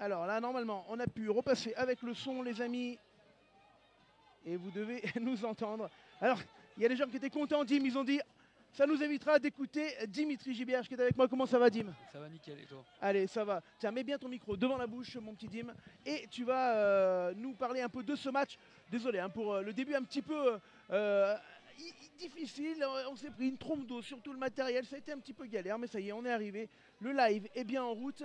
Alors là, normalement, on a pu repasser avec le son, les amis. Et vous devez nous entendre. Alors, il y a des gens qui étaient contents, Dim, ils ont dit, ça nous évitera d'écouter Dimitri Gibiage qui est avec moi. Comment ça va, Dim? Ça va nickel, et toi? Allez, ça va. Tiens, mets bien ton micro devant la bouche, mon petit Dim. Et tu vas nous parler un peu de ce match. Désolé hein, pour le début un petit peu difficile. On s'est pris une trompe d'eau sur tout le matériel. Ça a été un petit peu galère, mais ça y est, on est arrivé. Le live est bien en route.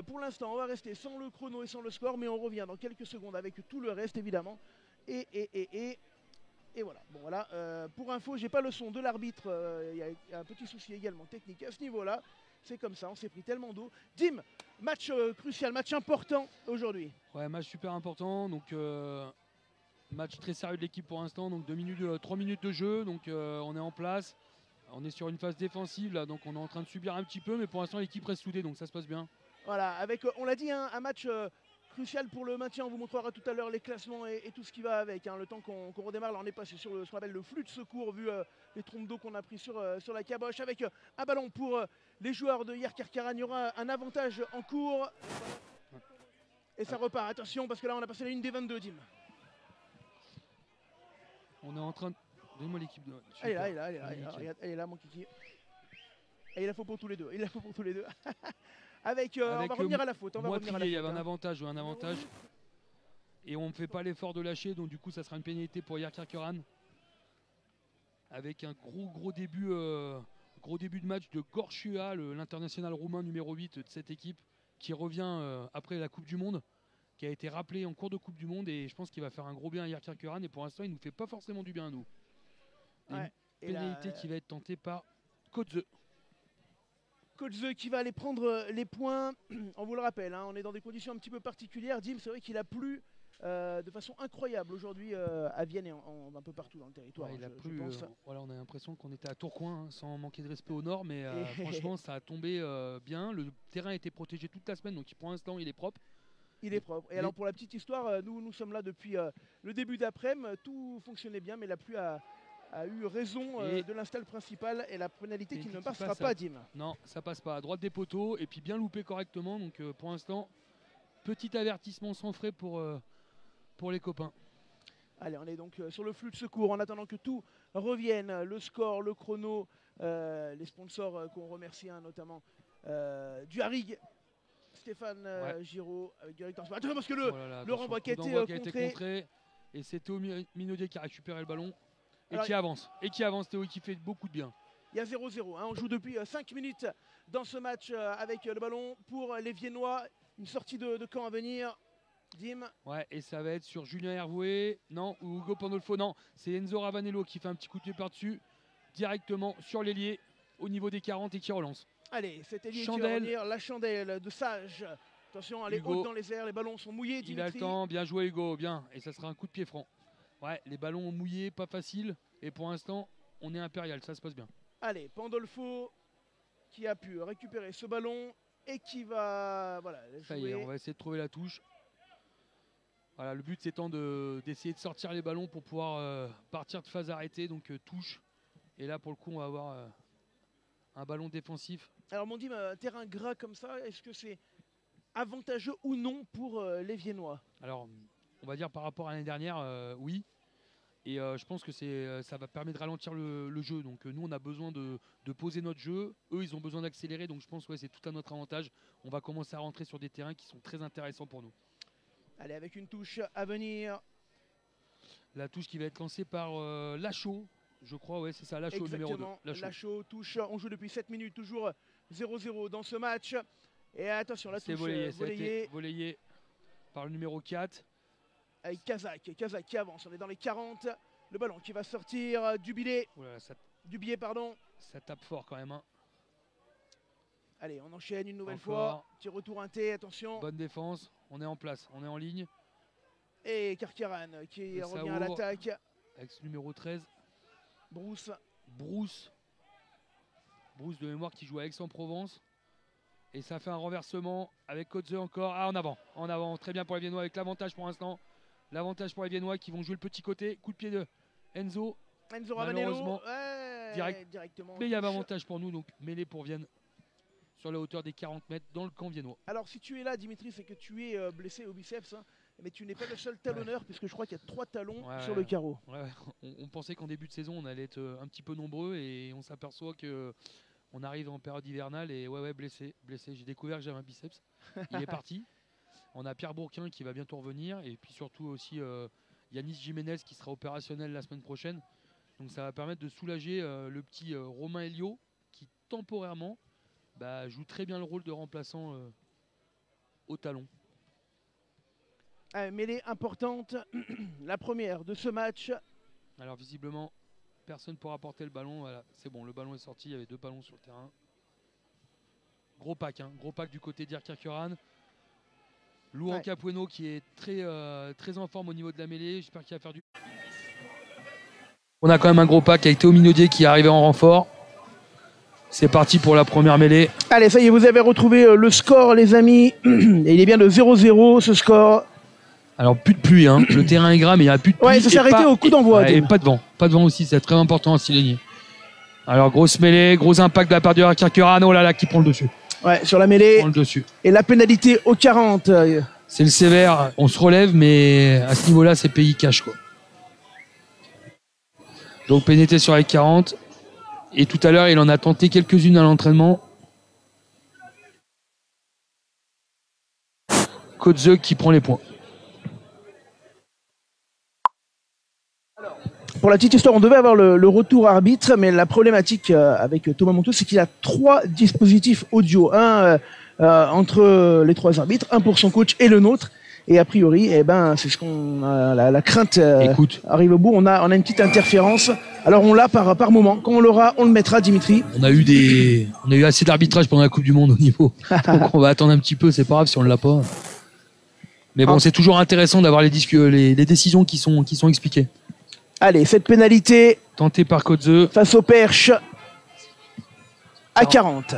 Pour l'instant, on va rester sans le chrono et sans le score, mais on revient dans quelques secondes avec tout le reste, évidemment. Et voilà. Bon voilà. Pour info, j'ai pas le son de l'arbitre. Il y a un petit souci également technique à ce niveau-là. C'est comme ça, on s'est pris tellement d'eau. Dim, match crucial, match important aujourd'hui. Ouais, match super important. Donc match très sérieux de l'équipe pour l'instant. Donc 3 minutes de jeu. Donc on est en place. On est sur une phase défensive là, donc on est en train de subir un petit peu, mais pour l'instant l'équipe reste soudée, donc ça se passe bien. Voilà, avec, on l'a dit, hein, un match crucial pour le maintien. On vous montrera tout à l'heure les classements et tout ce qui va avec. Hein. Le temps qu'on redémarre, là on est passé sur ce qu'on appelle le flux de secours, vu les trompes d'eau qu'on a pris sur la caboche. Avec un ballon pour les joueurs de Yerkarkaran, il y aura un avantage en cours. Et ça repart, attention, parce que là on a passé la ligne des 22, Dim. On est en train de... Donne-moi l'équipe de... Elle est là, regarde, elle est là, mon kiki. Et il la faut pour tous les deux, Avec, on va revenir à la faute. Il y avait un avantage ou un avantage. Et on ne fait pas l'effort de lâcher, donc du coup ça sera une pénalité pour Yerkarkaran. Avec un gros début de match de Gorchua, l'international roumain numéro 8 de cette équipe, qui revient après la Coupe du Monde, qui a été rappelé en cours de Coupe du Monde, et je pense qu'il va faire un gros bien à Yerkarkaran, et pour l'instant il ne nous fait pas forcément du bien à nous. Ouais, une pénalité qui va être tentée par Kodze. Kodze qui va aller prendre les points. On vous le rappelle, hein, on est dans des conditions un petit peu particulières. Dim, c'est vrai qu'il a plu de façon incroyable aujourd'hui à Vienne et un peu partout dans le territoire. Ouais, il a plu, voilà, on a l'impression qu'on était à Tourcoing, hein, sans manquer de respect au nord, mais franchement ça a tombé bien. Le terrain a été protégé toute la semaine, donc pour l'instant il est propre. Il est propre. Et alors pour la petite histoire, nous sommes là depuis le début d'après-midi. Tout fonctionnait bien, mais la pluie a eu raison de l'install principal et la pénalité qui ne passera pas, Dim. Non, ça passe pas. À droite des poteaux et puis bien loupé correctement. Donc pour l'instant, petit avertissement sans frais pour les copains. Allez, on est donc sur le flux de secours en attendant que tout revienne. Le score, le chrono, les sponsors qu'on remercie, hein, notamment Duharig, Stéphane Giraud avec Directeur Sport. Attention parce que le renvoi qui a été contré. Et c'est Théo Minaudier qui a récupéré le ballon. Et qui avance, Théo, qui fait beaucoup de bien. Il y a 0-0, hein, on joue depuis 5 minutes dans ce match avec le ballon pour les Viennois. Une sortie de camp à venir, Dim. Ouais, et ça va être sur Julien Hervoué, non, ou Hugo Pandolfo, non. C'est Enzo Ravanello qui fait un petit coup de pied par-dessus, directement sur l'ailier, au niveau des 40 et qui relance. Allez, cet ailier qui va revenir, la chandelle de Sage. Attention, elle est haute dans les airs, les ballons sont mouillés, Dimitri. Il a le temps, bien joué Hugo, bien. Et ça sera un coup de pied franc. Ouais, les ballons mouillés, pas facile. Et pour l'instant, on est impérial, ça se passe bien. Allez, Pandolfo qui a pu récupérer ce ballon et qui va jouer. Ça y est, on va essayer de trouver la touche. Voilà, le but c'est d'essayer de sortir les ballons pour pouvoir partir de phase arrêtée, donc touche. Et là, pour le coup, on va avoir un ballon défensif. Alors, mon Dim, un terrain gras comme ça, est-ce que c'est avantageux ou non pour les Viennois? Alors, on va dire par rapport à l'année dernière, oui. Et je pense que ça va permettre de ralentir le jeu. Donc nous, on a besoin de poser notre jeu. Eux, ils ont besoin d'accélérer. Donc je pense que c'est tout à notre avantage. On va commencer à rentrer sur des terrains qui sont très intéressants pour nous. Allez, avec une touche à venir. La touche qui va être lancée par Lachaud. Je crois, ouais, c'est ça, Lachaud, numéro 2. Lachaud touche. On joue depuis 7 minutes, toujours 0-0 dans ce match. Et attention, la touche volleyé par le numéro 4. Avec Kazak qui avance, on est dans les 40. Le ballon qui va sortir, Dubillet. Dubier, pardon. Ça tape fort quand même. Hein. Allez, on enchaîne une nouvelle fois. Petit retour inté, attention. Bonne défense, on est en place, on est en ligne. Et Karkaran qui revient à l'attaque. Avec ce numéro 13. Brousse de mémoire qui joue à Aix-en-Provence. Et ça fait un renversement avec Kodze encore. Ah, en avant, très bien pour les Viennois avec l'avantage pour l'instant. L'avantage pour les Viennois qui vont jouer le petit côté. Coup de pied de Enzo Ravanello. Directement. Mais il y avait avantage pour nous, donc mêlée pour Vienne sur la hauteur des 40 mètres dans le camp viennois. Alors si tu es là, Dimitri, c'est que tu es blessé au biceps, hein, mais tu n'es pas le seul talonneur, puisque je crois qu'il y a 3 talons sur le carreau. Ouais, on pensait qu'en début de saison, on allait être un petit peu nombreux et on s'aperçoit que on arrive en période hivernale et blessé. J'ai découvert que j'avais un biceps. Il est parti. On a Pierre Bourquin qui va bientôt revenir et puis surtout aussi Yanis Jiménez qui sera opérationnel la semaine prochaine. Donc ça va permettre de soulager le petit Romain Elio qui temporairement joue très bien le rôle de remplaçant au talon. Mêlée importante, la première de ce match. Alors visiblement, personne pour apporter le ballon. Voilà, c'est bon, le ballon est sorti, il y avait 2 ballons sur le terrain. Gros pack du côté d'Irkirköran. Laurent Capueno qui est très en forme au niveau de la mêlée. J'espère qu'il va faire du... On a quand même un gros pack avec Théo Minaudier qui est arrivé en renfort. C'est parti pour la première mêlée. Allez, ça y est, vous avez retrouvé le score, les amis. Et il est bien de 0-0 ce score. Alors plus de pluie, hein. Le terrain est gras mais il n'y a plus de pluie. Ouais, ça s'est arrêté au coup d'envoi. Et pas de vent. Pas de vent aussi, c'est très important à Silegny. Alors grosse mêlée, gros impact de la part de Irkirköran. Oh là là, qui prend le dessus. Ouais, sur la mêlée. Prend le dessus. Et la pénalité au 40. C'est le sévère, on se relève, mais à ce niveau-là, c'est pays cash, quoi. Donc pénalité sur les 40. Et tout à l'heure, il en a tenté quelques-unes à l'entraînement. Kotzeux qui prend les points. Pour la petite histoire, on devait avoir le retour arbitre, mais la problématique avec Thomas Monteau, c'est qu'il a 3 dispositifs audio. Un entre les 3 arbitres, un pour son coach et le nôtre. Et a priori, c'est ce qu'on a, la crainte arrive au bout. On a une petite interférence. Alors on l'a par moment. Quand on l'aura, on le mettra, Dimitri. On a eu assez d'arbitrage pendant la Coupe du Monde au niveau. Donc on va attendre un petit peu, c'est pas grave si on ne l'a pas. Mais bon, c'est toujours intéressant d'avoir les décisions qui sont expliquées. Allez, cette pénalité tentée par Kotzeux face au perche à 40.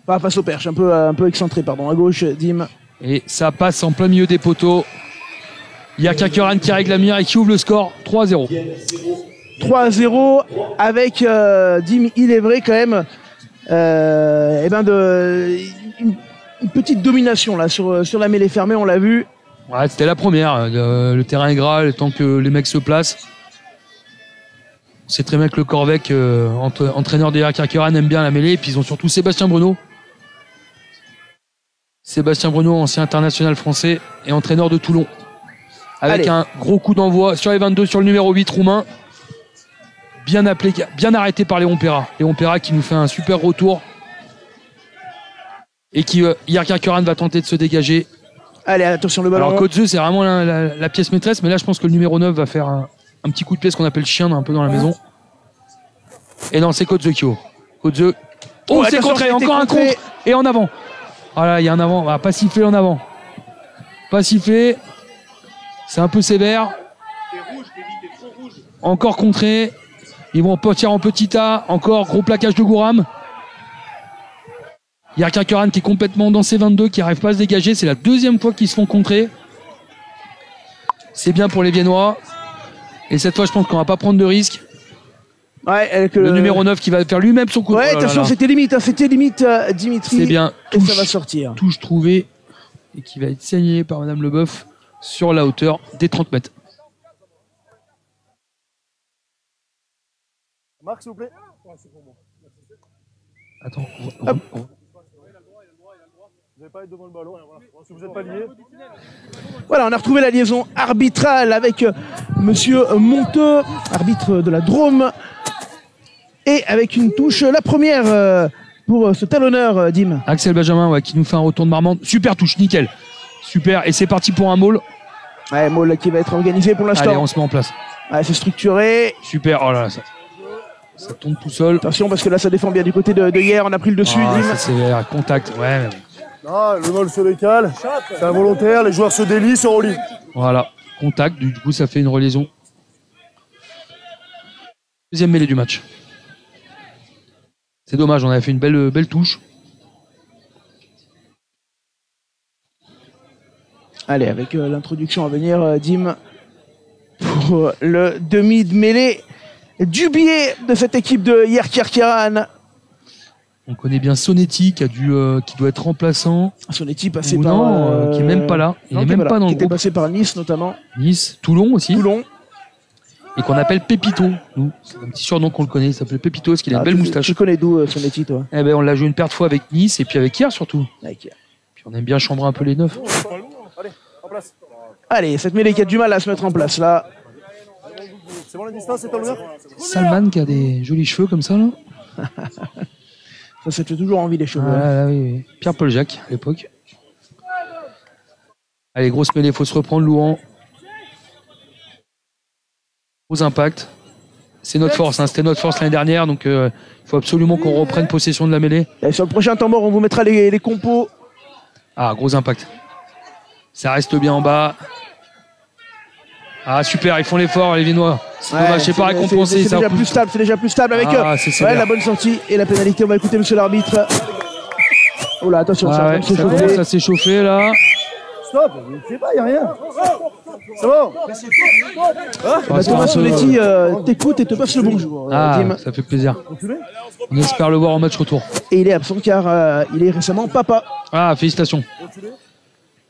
Enfin, face au perche, un peu excentré, pardon, à gauche, Dim. Et ça passe en plein milieu des poteaux. Irkirköran qui règle la mire et qui ouvre le score 3-0. 3-0 avec Dim, il est vrai quand même une petite domination là sur la mêlée fermée, on l'a vu. Ouais, c'était la première. Le terrain est gras, le temps que les mecs se placent. C'est très bien que le Corvec, entraîneur des Irkirköran, aime bien la mêlée. Et puis ils ont surtout Sébastien Bruno. Sébastien Bruno, ancien international français et entraîneur de Toulon. Avec un gros coup d'envoi sur les 22 sur le numéro 8 roumain. Bien appelé, bien arrêté par Léon Perra. Léon Perra qui nous fait un super retour. Et qui Irkirköran va tenter de se dégager. Allez, attention le ballon. Alors Kotzeux, c'est vraiment la pièce maîtresse. Mais là, je pense que le numéro 9 va faire un petit coup de pied, ce qu'on appelle chien un peu dans la maison. Et non, c'est Kotzeux qui ouvre. Kotzeux. Oh, c'est contré, encore un contre. Et en avant. Voilà, il y a un avant. Ah, pas sifflé en avant. Pas sifflé. C'est un peu sévère. Encore contré. Ils vont partir en petit A. Encore gros plaquage de Gouram. Irkirköran qui est complètement dans ses 22, qui n'arrive pas à se dégager. C'est la 2e fois qu'ils se font contrer. C'est bien pour les Viennois. Et cette fois, je pense qu'on va pas prendre de risque. Ouais, avec le numéro 9 qui va faire lui-même son coup. Ouais, attention, c'était limite, Dimitri. C'est bien. Et ça va sortir. Touche trouvée et qui va être signalé par Madame Leboeuf sur la hauteur des 30 mètres. Marc, s'il vous plaît. Attends. Vous n'avez pas être devant le ballon. Si vous n'êtes pas lié. Voilà, on a retrouvé la liaison arbitrale avec Monsieur Monteux, arbitre de la Drôme. Et avec une touche, la première pour ce talonneur, Dim. Axel Benjamin qui nous fait un retour de Marmande. Super touche, nickel. Super, et c'est parti pour un maul. Ouais, maul qui va être organisé pour l'instant. Allez, on se met en place. Ouais, c'est structuré. Super, oh là là, ça tombe tout seul. Attention parce que là ça défend bien du côté de hier, on a pris le dessus. C'est sévère, contact, ouais. Non, le maul se décale, c'est involontaire, les joueurs se délient, se relient. Voilà, contact, du coup ça fait une reliaison. 2e mêlée du match. C'est dommage, on avait fait une belle touche. Allez, avec l'introduction à venir, Dim, pour le demi de mêlée du biais de cette équipe de Irkirköran. On connaît bien Sonetti qui doit être remplaçant. Sonetti passé Ou par. non, qui est même pas là. Il non, est même pas dans qui le était groupe. passé par Nice notamment. Nice, Toulon aussi. Toulon. Et qu'on appelle Pépito. Nous, c'est un petit surnom qu'on le connaît. Il s'appelle Pépito parce qu'il a une belle moustache. Tu connais d'où Sonetti, toi? Eh ben, on l'a joué une paire de fois avec Nice et puis avec Hier surtout. Avec Hier. Puis on aime bien chambrer un peu les neufs. Allez, cette mêlée qui a du mal à se mettre en place là. C'est bon la distance, c'est l'honneur. Salman qui a des jolis cheveux comme ça là. Ça te fait toujours envie les cheveux. Ah, oui. Pierre-Paul Jacques à l'époque. Allez, grosse mêlée, il faut se reprendre Louan. Gros impact. C'est notre force, hein. C'était notre force l'année dernière, donc il faut absolument qu'on reprenne possession de la mêlée. Et sur le prochain temps mort, on vous mettra les compos. Ah, gros impact. Ça reste bien en bas. Ah, super, ils font l'effort, les Viennois. C'est dommage, c'est pas récompensé. C'est déjà plus stable avec la bonne sortie et la pénalité. On va écouter monsieur l'arbitre. Oh là, attention, ça s'est chauffé là. Stop, je sais pas, y a rien. C'est bon. Thomas Sonetti t'écoute et te passe le bonjour. Ah, ça fait plaisir. On espère le voir en match retour. Et il est absent car il est récemment papa. Ah, félicitations.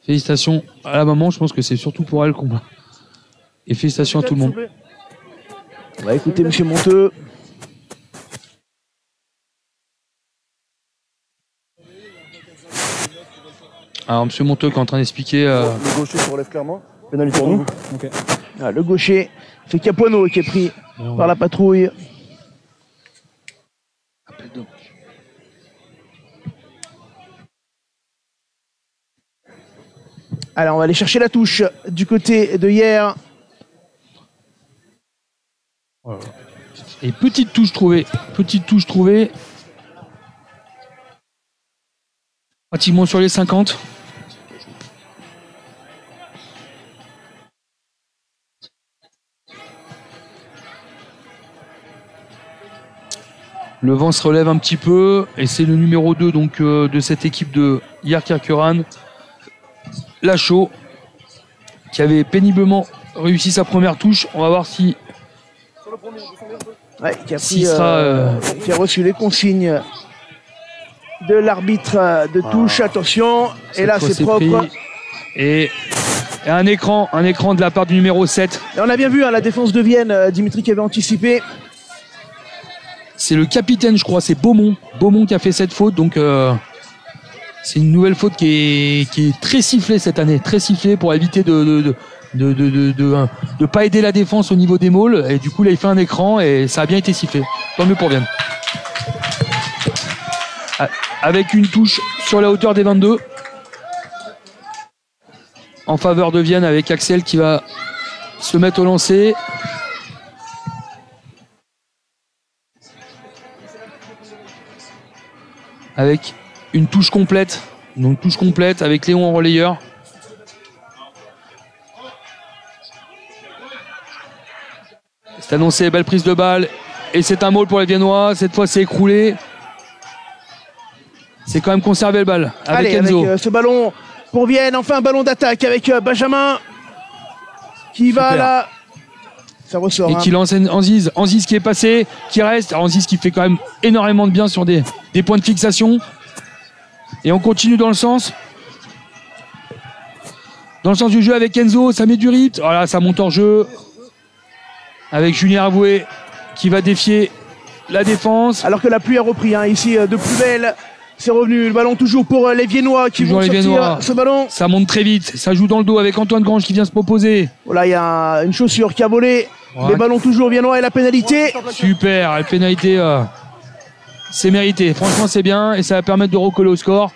Félicitations à la maman, je pense que c'est surtout pour elle le combat. Et félicitations à tout le monde. On va écouter monsieur Monteux. Alors, monsieur Monteux qui est en train d'expliquer. Le gaucher se relève clairement. Pénalité pour nous. Okay. Ah, le gaucher, c'est Capuano qui est pris par la patrouille. Alors, on va aller chercher la touche du côté de Hier. Et petite touche trouvée. Pratiquement sur les 50. Le vent se relève un petit peu et c'est le numéro 2 donc, de cette équipe de Hier Kerkeran, Lachaud, qui avait péniblement réussi sa première touche. On va voir si qui a reçu les consignes de l'arbitre de touche. Attention, et là c'est propre. Et un écran de la part du numéro 7. Et on a bien vu la défense de Vienne, Dimitri qui avait anticipé. C'est le capitaine, je crois, c'est Beaumont qui a fait cette faute, donc c'est une nouvelle faute qui est très sifflée cette année, très sifflée pour éviter de pas aider la défense au niveau des mauls, et du coup là il fait un écran et ça a bien été sifflé. Tant mieux pour Vienne. Avec une touche sur la hauteur des 22 en faveur de Vienne, avec Axel qui va se mettre au lancer. Avec une touche complète, donc touche complète avec Léon en relayeur. C'est annoncé, belle prise de balle et c'est un maul pour les Viennois. Cette fois c'est écroulé. C'est quand même conservé le balle avec Enzo. Avec ce ballon pour Vienne, enfin un ballon d'attaque avec Benjamin qui va là. Ça ressort. Et qui lance Anziz qui est passé, qui reste. Anziz qui fait quand même énormément de bien sur des points de fixation. Et on continue dans le sens du jeu avec Enzo. Ça met du rythme. Voilà, ça monte en jeu. Avec Julien Avoué qui va défier la défense. Alors que la pluie a repris ici de plus belle. C'est revenu. Le ballon toujours pour les Viennois qui vont sortir ce ballon. Ça monte très vite. Ça joue dans le dos avec Antoine Grange qui vient se proposer. Voilà, il y a une chaussure qui a volé. Ouais. Les ballons toujours Viennois et la pénalité. Super, la pénalité, c'est mérité. Franchement, c'est bien et ça va permettre de recoller au score.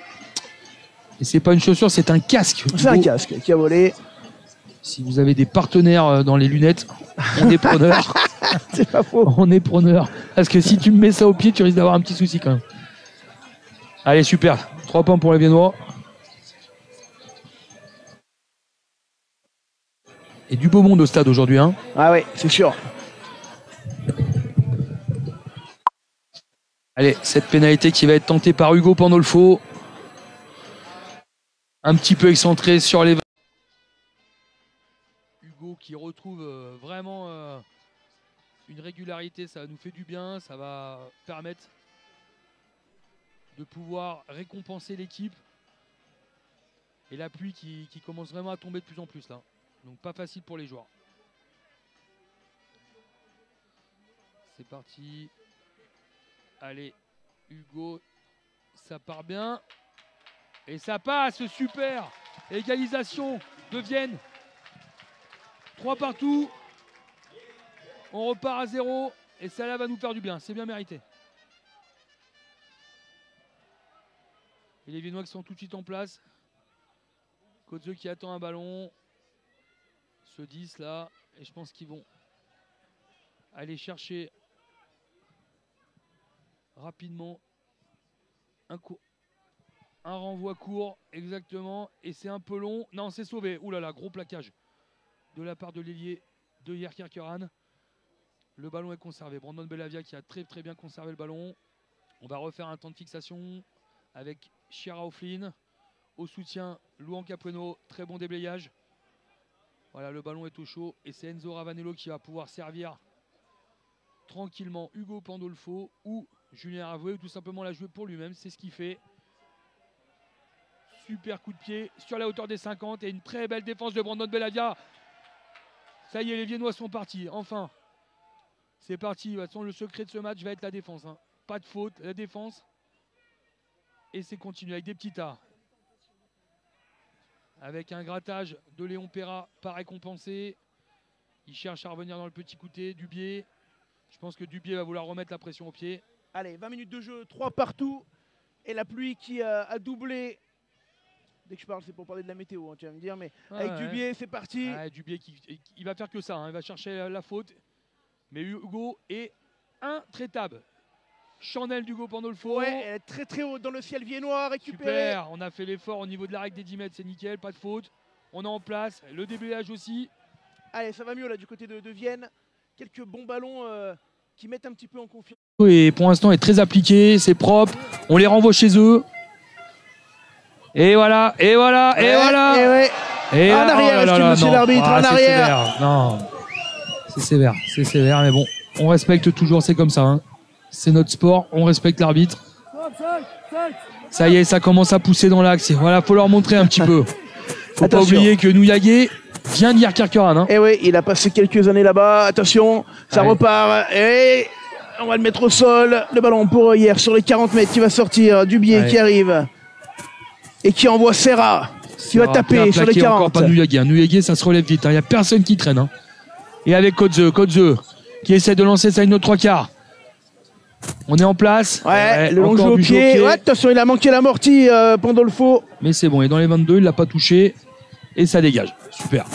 Et c'est pas une chaussure, c'est un casque. C'est un casque qui a volé. Si vous avez des partenaires dans les lunettes, on est preneur. C'est pas faux. On est preneur. Parce que si tu me mets ça au pied, tu risques d'avoir un petit souci quand même. Allez, super. 3 points pour les Viennois. Et du beau monde au stade aujourd'hui. Hein. Ah oui, c'est sûr. Allez, cette pénalité qui va être tentée par Hugo Pandolfo. Un petit peu excentré sur les... Hugo qui retrouve vraiment une régularité. Ça nous fait du bien. Ça va permettre de pouvoir récompenser l'équipe. Et la pluie qui commence vraiment à tomber de plus en plus là. Donc pas facile pour les joueurs. C'est parti. Allez, Hugo, ça part bien. Et ça passe, super. Égalisation de Vienne. 3 partout. On repart à 0. Et ça là va nous faire du bien. C'est bien mérité. Et les Viennois qui sont tout de suite en place. Kotzeu qui attend un ballon. Ce 10 là. Et je pense qu'ils vont aller chercher rapidement un renvoi court. Exactement. Et c'est un peu long. Non, c'est sauvé. Ouh là là, gros plaquage de la part de l'ailier de Yerkerkeran. Le ballon est conservé. Brandon Bellavia qui a très très bien conservé le ballon. On va refaire un temps de fixation avec Chiara O'Flynn. Au soutien, Luan Capueno. Très bon déblayage. Voilà, le ballon est au chaud. Et c'est Enzo Ravanello qui va pouvoir servir tranquillement Hugo Pandolfo ou Julien Ravoué, ou tout simplement la jouer pour lui-même. C'est ce qu'il fait. Super coup de pied sur la hauteur des 50. Et une très belle défense de Brandon Bellavia. Ça y est, les Viennois sont partis. Enfin. C'est parti. De toute façon, le secret de ce match va être la défense. Hein. Pas de faute, la défense. Et c'est continué avec des petits tas. Avec un grattage de Léon Perra, pas récompensé. Il cherche à revenir dans le petit côté. Dubié. Je pense que Dubié va vouloir remettre la pression au pied. Allez, 20 minutes de jeu, 3 partout. Et la pluie qui a doublé. Dès que je parle, c'est pour parler de la météo, hein, tu vas me dire. Mais avec Dubié, c'est parti. Dubié, il va faire que ça. Hein. Il va chercher la faute. Mais Hugo est intraitable. Chandelle d'Hugo Pandolfo. Ouais, elle est très très haute dans le ciel viennois, récupéré. Super, on a fait l'effort au niveau de la règle des 10 mètres, c'est nickel, pas de faute. On est en place, le déblayage aussi. Allez, ça va mieux là du côté de Vienne. Quelques bons ballons qui mettent un petit peu en confiance. Et pour l'instant, est très appliqué, c'est propre. On les renvoie chez eux. Et voilà, et voilà, et voilà. Et en arrière, est-ce que monsieur l'arbitre, en arrière. Sévère. Non, c'est sévère, mais bon, on respecte toujours, c'est comme ça. Hein. C'est notre sport, on respecte l'arbitre. Ça y est, ça commence à pousser dans l'axe. Voilà, faut leur montrer un petit peu. Faut pas oublier que Nouyagé vient d'Yerkerkeran. Hein. Et oui, il a passé quelques années là-bas. Attention, ça repart. Et on va le mettre au sol. Le ballon pour hier sur les 40 mètres qui va sortir. Dubié qui arrive. Et qui envoie Serra. Qui va taper sur les 40. Encore pas Nouyagé. Hein. Nouyagé, ça se relève vite. Il n'y a personne qui traîne. Hein. Et avec Kotzeu qui essaie de lancer ça une autre 3/4. On est en place. Ouais, le long jeu au pied. Ouais, attention, il a manqué l'amorti, Pandolfo. Mais c'est bon, il est dans les 22, il l'a pas touché. Et ça dégage. Super.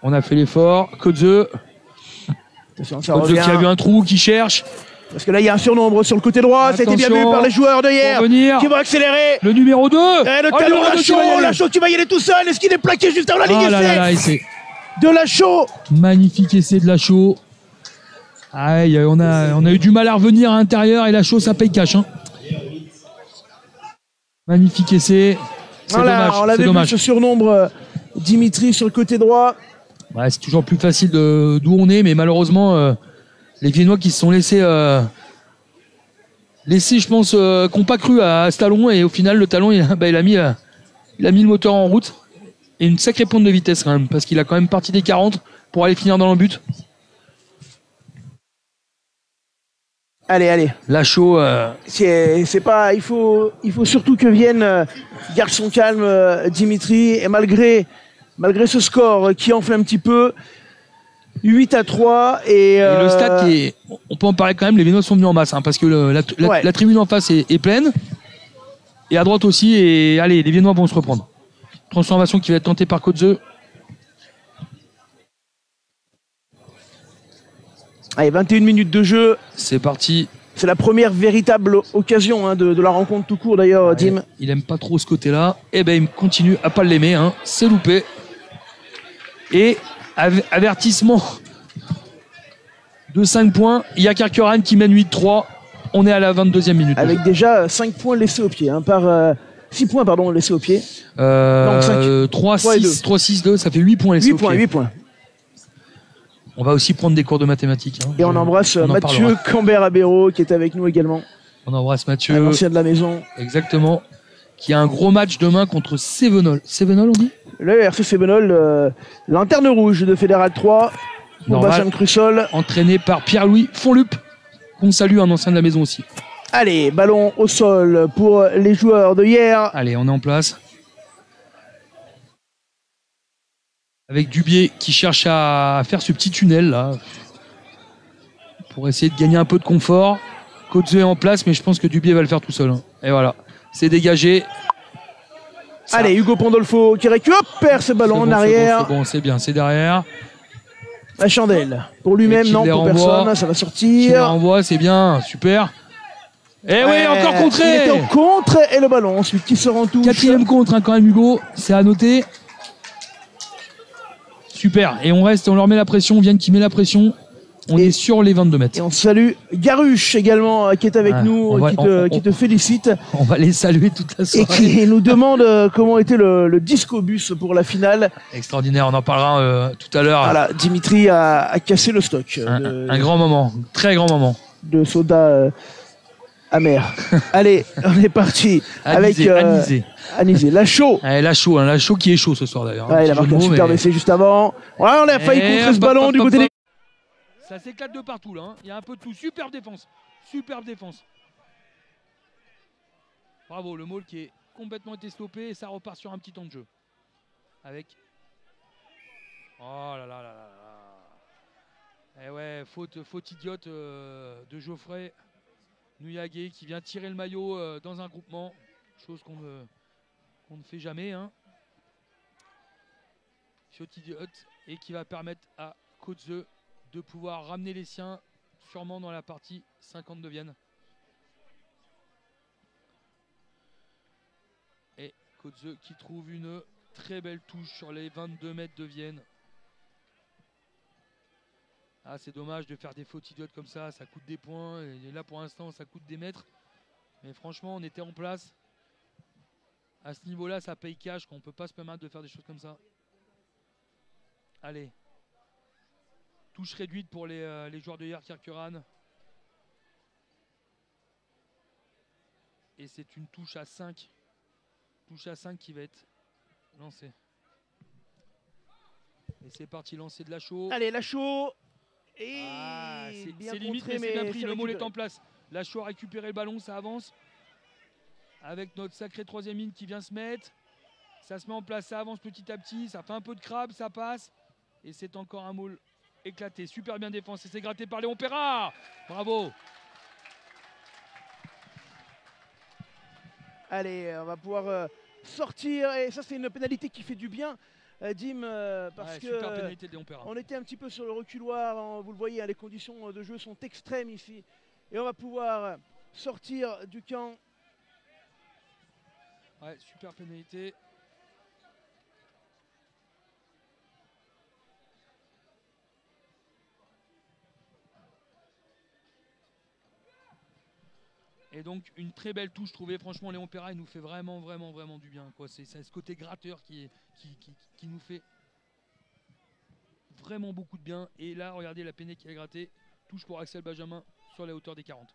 On a fait l'effort. Kotzeu qui a vu un trou, qui cherche. Parce que là, il y a un surnombre sur le côté droit. Ça a été bien vu par les joueurs de hier. Qui vont accélérer. Le numéro 2. Et le talon Lachaud qui va y aller tout seul. Est-ce qu'il est plaqué juste avant la ligne essai de Lachaud. Magnifique essai de Lachaud. On a eu du mal à revenir à l'intérieur et Lachaud, ça paye cash. Hein. Magnifique essai. C'est dommage. On l'avait vu ce surnombre Dimitri sur le côté droit. Ouais, c'est toujours plus facile d'où on est, mais malheureusement, les Viennois qui se sont laissés, je pense, qui n'ont pas cru à ce talon, et au final, le talon, il a mis le moteur en route. Et une sacrée pointe de vitesse quand même, parce qu'il a quand même parti des 40 pour aller finir dans le but. Allez. Lachaud. C'est pas. Il faut surtout que Vienne garde son calme, Dimitri. Et malgré ce score qui enfle un petit peu, 8-3 et le stade on peut en parler quand même. Les Viennois sont venus en masse, hein, parce que la tribune en face est pleine, et à droite aussi. Et allez, les Viennois vont se reprendre. Transformation qui va être tentée par Kotzeu. Allez, 21 minutes de jeu. C'est parti. C'est la première véritable occasion de la rencontre tout court d'ailleurs, Dim. Il aime pas trop ce côté-là. Et ben il continue à pas l'aimer. Hein. C'est loupé. Et avertissement de 5 points. Il y a Yerkerkeran qui mène 8-3. On est à la 22e minute. Avec déjà 5 points laissés au pied. Hein, par 6 points pardon laissés au pied. Non, 3-6-2. Ça fait 8 points laissés au pied. 8 points. On va aussi prendre des cours de mathématiques. Hein. Et on embrasse Mathieu Cambert-Abéro qui est avec nous également. On embrasse Mathieu. L'ancien de la maison. Exactement. Qui a un gros match demain contre Sévenol. Sévenol, on dit? Le RC Sévenol, lanterne rouge de Fédéral 3. Pour Benjamin Crussol. Entraîné par Pierre-Louis Fonlup. Qu'on salue, un ancien de la maison aussi. Allez, ballon au sol pour les joueurs de hier. Allez, on est en place. Avec Dubié qui cherche à faire ce petit tunnel là. Pour essayer de gagner un peu de confort. Kotzeu est en place, mais je pense que Dubié va le faire tout seul. Et voilà, c'est dégagé. Ça. Allez, Hugo Pandolfo qui récupère ce ballon en arrière. C'est bon, c'est bien, c'est derrière. La chandelle. Pour lui-même, non, pour personne, ça va sortir. Il renvoie, c'est bien, super. Et oui, encore contré. Il était en contre et le ballon ensuite qui sort en touche. 4e contre quand même, Hugo, c'est à noter. Super, et on reste, on leur met la pression, Vienne qui met la pression. On est sur les 22 mètres. Et on salue Garuche également qui est avec nous, qui te félicite. On va les saluer toute la soirée. Et qui nous demande comment était le disco-bus pour la finale. Extraordinaire, on en parlera tout à l'heure. Voilà, Dimitri a cassé le stock. Un grand moment, très grand moment. De soda amer. Allez, on est parti avec Anisé. Lachaud. Lachaud qui est chaud ce soir d'ailleurs. Il a marqué un super essai juste avant. Voilà, on a failli contrer ce ballon du côté des... Ça s'éclate de partout là, hein. Il y a un peu de tout. Superbe défense. Superbe défense. Bravo, le maul qui est complètement été stoppé et ça repart sur un petit temps de jeu. Avec... Oh là là là là là. Et ouais, faute idiote de Geoffrey Nouyagué qui vient tirer le maillot dans un groupement. Chose qu'on ne fait jamais. Hein. Faute idiote et qui va permettre à Kotzeu de pouvoir ramener les siens sûrement dans la partie 50 de Vienne. Et Kotzeu qui trouve une très belle touche sur les 22 mètres de Vienne. Ah, c'est dommage de faire des fautes idiotes comme ça coûte des points. Et là pour l'instant ça coûte des mètres. Mais franchement on était en place. À ce niveau-là ça paye cash, qu'on ne peut pas se permettre de faire des choses comme ça. Allez. Touche réduite pour les joueurs de Yerkirköran. Et c'est une touche à 5. Touche à 5 qui va être lancée. Et c'est parti, lancer de Lachaud. Allez, Lachaud. Et c'est limite, mais c'est bien pris. Le mot est en place. Lachaud a récupéré le ballon, ça avance. Avec notre sacré 3e ligne qui vient se mettre. Ça se met en place, ça avance petit à petit. Ça fait un peu de crabe, ça passe. Et c'est encore un maul éclaté, super bien défense et c'est gratté par Léon Perra. Bravo. Allez, on va pouvoir sortir et ça c'est une pénalité qui fait du bien, Dim, parce que on était un petit peu sur le reculoir, hein, vous le voyez, hein, les conditions de jeu sont extrêmes ici et on va pouvoir sortir du camp. Ouais, super pénalité. Et donc une très belle touche trouvée. Franchement, Léon Perra il nous fait vraiment du bien. C'est ce côté gratteur qui nous fait vraiment beaucoup de bien. Et là, regardez la pénalité qui a gratté. Touche pour Axel Benjamin sur la hauteur des 40.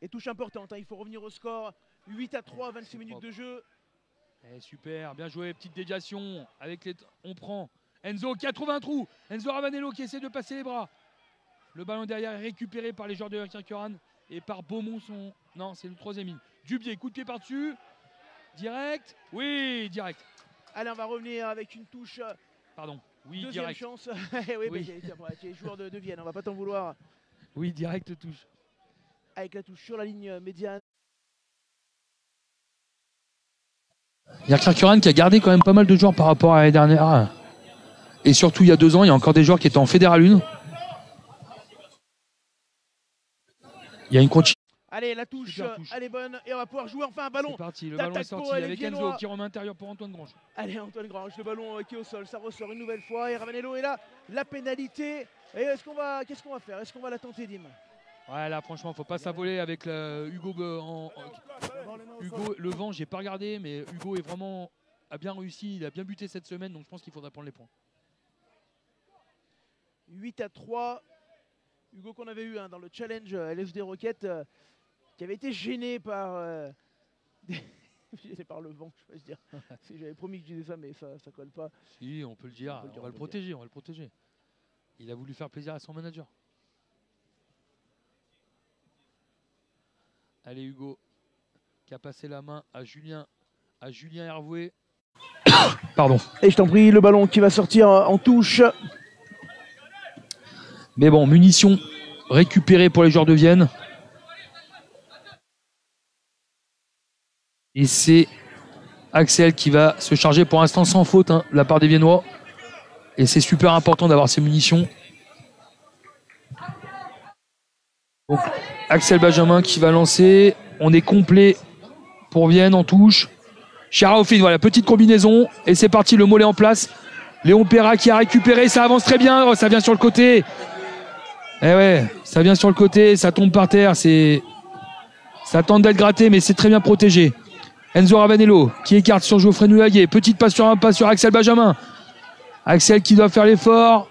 Et touche importante, hein, il faut revenir au score. 8-3, 26 minutes de jeu. Et super, bien joué, petite déviation. Avec on prend Enzo qui a trouvé un trou. Enzo Ravanello qui essaie de passer les bras. Le ballon derrière est récupéré par les joueurs de Yerkirköran et par Beaumont. Non, c'est le 3e ligne. Dubié, coup de pied par-dessus. Direct. Oui, direct. Allez, on va revenir avec une touche. Pardon. Oui, deuxième direct. Chance. Oui. Tu es joueur de Vienne, on va pas t'en vouloir. Oui, direct touche. Avec la touche sur la ligne médiane. Yerkirköran qui a gardé quand même pas mal de joueurs par rapport à l'année dernière. Et surtout, il y a 2 ans, il y a encore des joueurs qui étaient en Fédéral 1. Il y a une continuité. Allez, la touche, elle est bonne et on va pouvoir jouer enfin un ballon. C'est parti, le ballon est sorti avec Enzo qui remet intérieur pour Antoine Grange. Allez, Antoine Grange, le ballon qui est au sol, ça ressort une nouvelle fois et Ravanello est là. La pénalité. Et qu'est-ce qu'on va faire? Est-ce qu'on va la tenter, Dim? Ouais, là, franchement, faut pas s'affoler avec Hugo. Hugo, le vent, j'ai pas regardé, mais Hugo a bien réussi, il a bien buté cette semaine, donc je pense qu'il faudra prendre les points. 8-3. Hugo qu'on avait eu hein, dans le challenge LFD Rocket, qui avait été gêné par, par le vent, je vais dire. J'avais promis que je disais ça, mais ça colle pas. Si, on peut le dire, on va le protéger, on va le protéger. Il a voulu faire plaisir à son manager. Allez Hugo, qui a passé la main à Julien Hervouet. Pardon. Et je t'en prie, le ballon qui va sortir en touche. Mais bon, munitions récupérées pour les joueurs de Vienne. Et c'est Axel qui va se charger pour l'instant sans faute de la part des Viennois. Et c'est super important d'avoir ces munitions. Donc, Axel Benjamin qui va lancer. On est complet pour Vienne en touche. Charaofin, voilà, petite combinaison. Et c'est parti, le mollet en place. Léon Perra qui a récupéré, ça avance très bien. Oh, ça vient sur le côté. Eh ouais, ça vient sur le côté, ça tombe par terre. Ça tente d'être gratté, mais c'est très bien protégé. Enzo Ravanello qui écarte sur Geoffrey Nouaguet. Petite passe sur Axel Benjamin. Axel qui doit faire l'effort.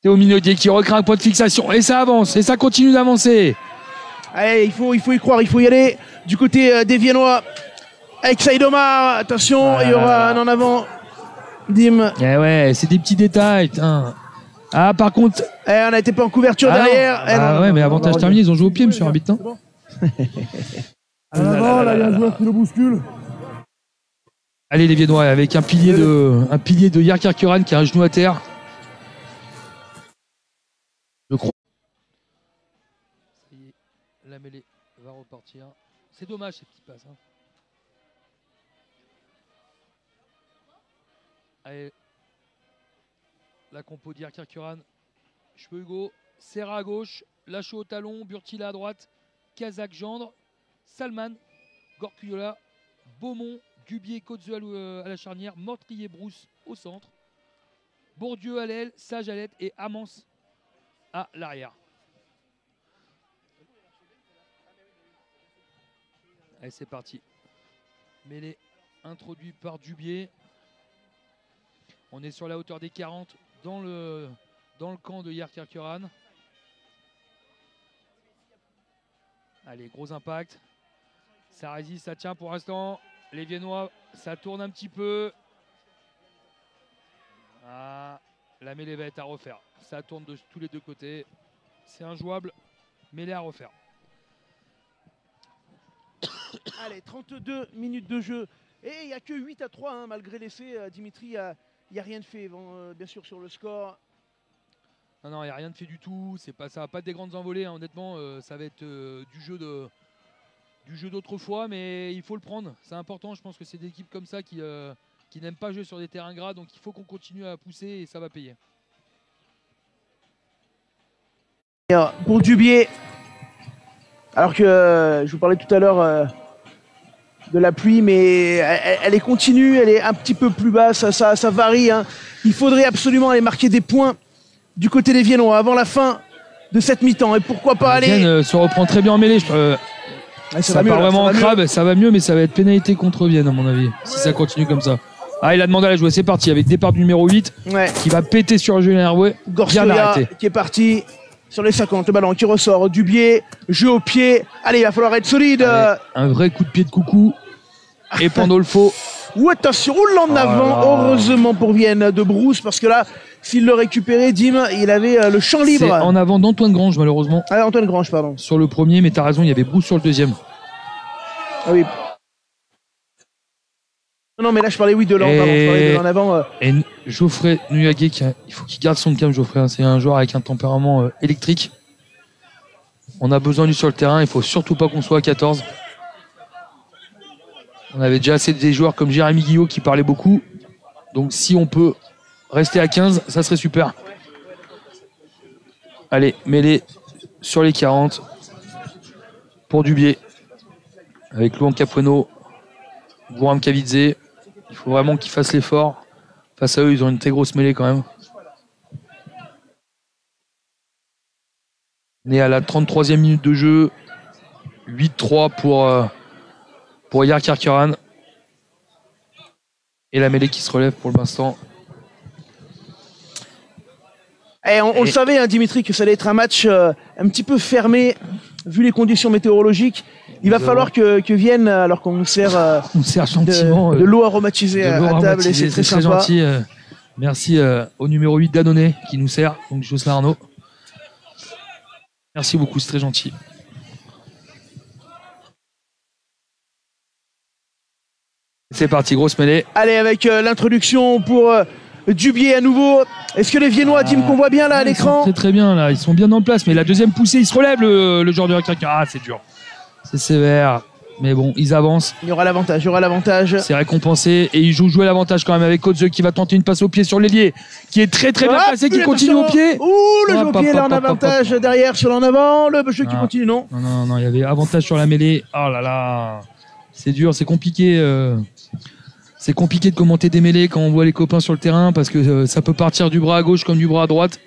Théo Minaudier qui recrée un point de fixation. Et ça avance, et ça continue d'avancer. Allez, il faut y croire, il faut y aller du côté des Viennois. Avec Saïd Omar, attention, il y aura un en avant. Dim. Eh ouais, c'est des petits détails. Putain. Ah, par contre. On n'a été pas en couverture derrière. Ah ouais, mais avantage terminé, ils ont joué au pied, monsieur Arbitre. À l'avant, là, il y a un joueur qui le bouscule. Allez, les Viennois, avec un pilier de Yarkir Kuran qui a un genou à terre. Je crois. Ça y est, la mêlée va repartir. C'est dommage ces petites passes. Allez, la compo d'Yarkir Kuran. Cheveux Hugo, Serra à gauche, Lachaud au talon, Burtila à droite, Kazak Gendre, Salman, Gorcuyola, Beaumont, Dubier, Kotze à la charnière, Mortrier, Brousse au centre, Bourdieu à l'aile, Sage à l'aide et Amance à l'arrière. Allez, c'est parti. Mêlée introduit par Dubier. On est sur la hauteur des 40 dans le camp de Yarkir Kuran. Allez, gros impact. Ça résiste, ça tient pour l'instant. Les Viennois, ça tourne un petit peu. Ah, la mêlée va être à refaire. Ça tourne de tous les deux côtés. C'est injouable. Mêlée à refaire. Allez, 32 minutes de jeu. Et il n'y a que 8-3 malgré l'essai. Dimitri, il n'y a rien de fait, bien sûr, sur le score. Non, il n'y a rien de fait du tout. Ça ne va pas être des grandes envolées. Honnêtement, ça va être du jeu d'autrefois, mais il faut le prendre. C'est important. Je pense que c'est des équipes comme ça qui n'aiment pas jouer sur des terrains gras. Donc il faut qu'on continue à pousser et ça va payer. Pour Dubier, alors que je vous parlais tout à l'heure de la pluie, mais elle est continue, elle est un petit peu plus basse, ça varie. Il faudrait absolument aller marquer des points du côté des Viennois avant la fin de cette mi-temps. Et pourquoi pas aller... Vienne se reprend très bien en mêlée. Ça part vraiment en crabe, ça va mieux, mais ça va être pénalité contre Vienne à mon avis, si ça continue comme ça. Ah, il a demandé à la jouer, c'est parti, avec départ du numéro 8, qui va péter sur Julien Hervouet. Gorcia qui est parti sur les 50, le ballon qui ressort, Dubier, jeu au pied. Allez, il va falloir être solide. Allez, un vrai coup de pied de coucou. Et Pandolfo. Ou attention, roule en avant, heureusement pour Vienne de Brousse, parce que là, s'il le récupérait, Dim, il avait le champ libre. C'est en avant d'Antoine Grange, malheureusement. Ah, Antoine Grange, pardon. Sur le premier, mais t'as raison, il y avait Brousse sur le deuxième. Ah oui. Non, mais là, je parlais, oui, de l'en avant. Je parlais de l'en avant. Et Geoffrey Nouaguet, il faut qu'il garde son calme, Geoffrey. C'est un joueur avec un tempérament électrique. On a besoin de lui sur le terrain, il faut surtout pas qu'on soit à 14. On avait déjà assez des joueurs comme Jérémy Guillot qui parlait beaucoup. Donc si on peut rester à 15, ça serait super. Allez, mêlée sur les 40 pour Dubier. Avec Louan Capueno, Gouram Kavidze. Il faut vraiment qu'ils fassent l'effort. Face à eux, ils ont une très grosse mêlée quand même. On est à la 33e minute de jeu. 8-3 pour Yarkir Kuran. Et la mêlée qui se relève pour l'instant. Et on le savait, hein, Dimitri, que ça allait être un match un petit peu fermé, vu les conditions météorologiques. Il va falloir que vienne, alors qu'on nous sert, gentiment, de l'eau aromatisée à table, et c'est très sympa. Gentil. Merci au numéro 8 Danone qui nous sert, donc Jocelyn Arnaud. Merci beaucoup, c'est très gentil. C'est parti, grosse mêlée. Allez, avec l'introduction pour Dubié à nouveau. Est-ce que les Viennois, Dim, qu'on voit bien là à l'écran? Très très bien là, ils sont bien en place, mais la deuxième poussée, il se relève le joueur de Yarkir. Ah, c'est dur. C'est sévère, mais bon, ils avancent. Il y aura l'avantage, C'est récompensé et ils jouent l'avantage quand même avec Kozeux qui va tenter une passe au pied sur l'ailier, qui est très bien passé, qui continue au pied. Ouh, le jeu au pied, là en avantage derrière sur l'en avant, le jeu qui continue, non? Non, il y avait avantage sur la mêlée. Oh là là, c'est dur, c'est compliqué. C'est compliqué de commenter des mêlées quand on voit les copains sur le terrain parce que ça peut partir du bras à gauche comme du bras à droite.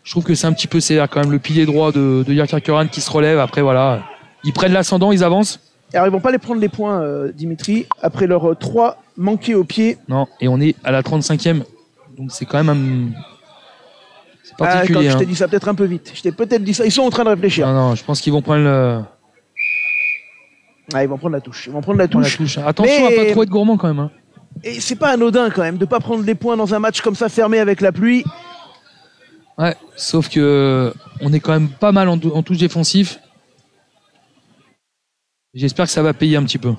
Je trouve que c'est un petit peu sévère quand même, le pilier droit de Yarkir Kuran qui se relève. Après voilà, ils prennent l'ascendant, ils avancent. Alors ils vont pas les prendre les points, Dimitri, après leurs 3 manqués au pied. Non, et on est à la 35e, donc c'est quand même c'est particulier. Je t'ai dit ça peut-être un peu vite. Je t'ai peut-être dit ça. Ils sont en train de réfléchir. Non, je pense qu'ils vont prendre le... ils vont prendre la touche. Attention à pas trop être gourmand quand même. Hein. Et c'est pas anodin quand même de pas prendre des points dans un match comme ça fermé avec la pluie. Ouais, sauf que on est quand même pas mal en touche défensif. J'espère que ça va payer un petit peu.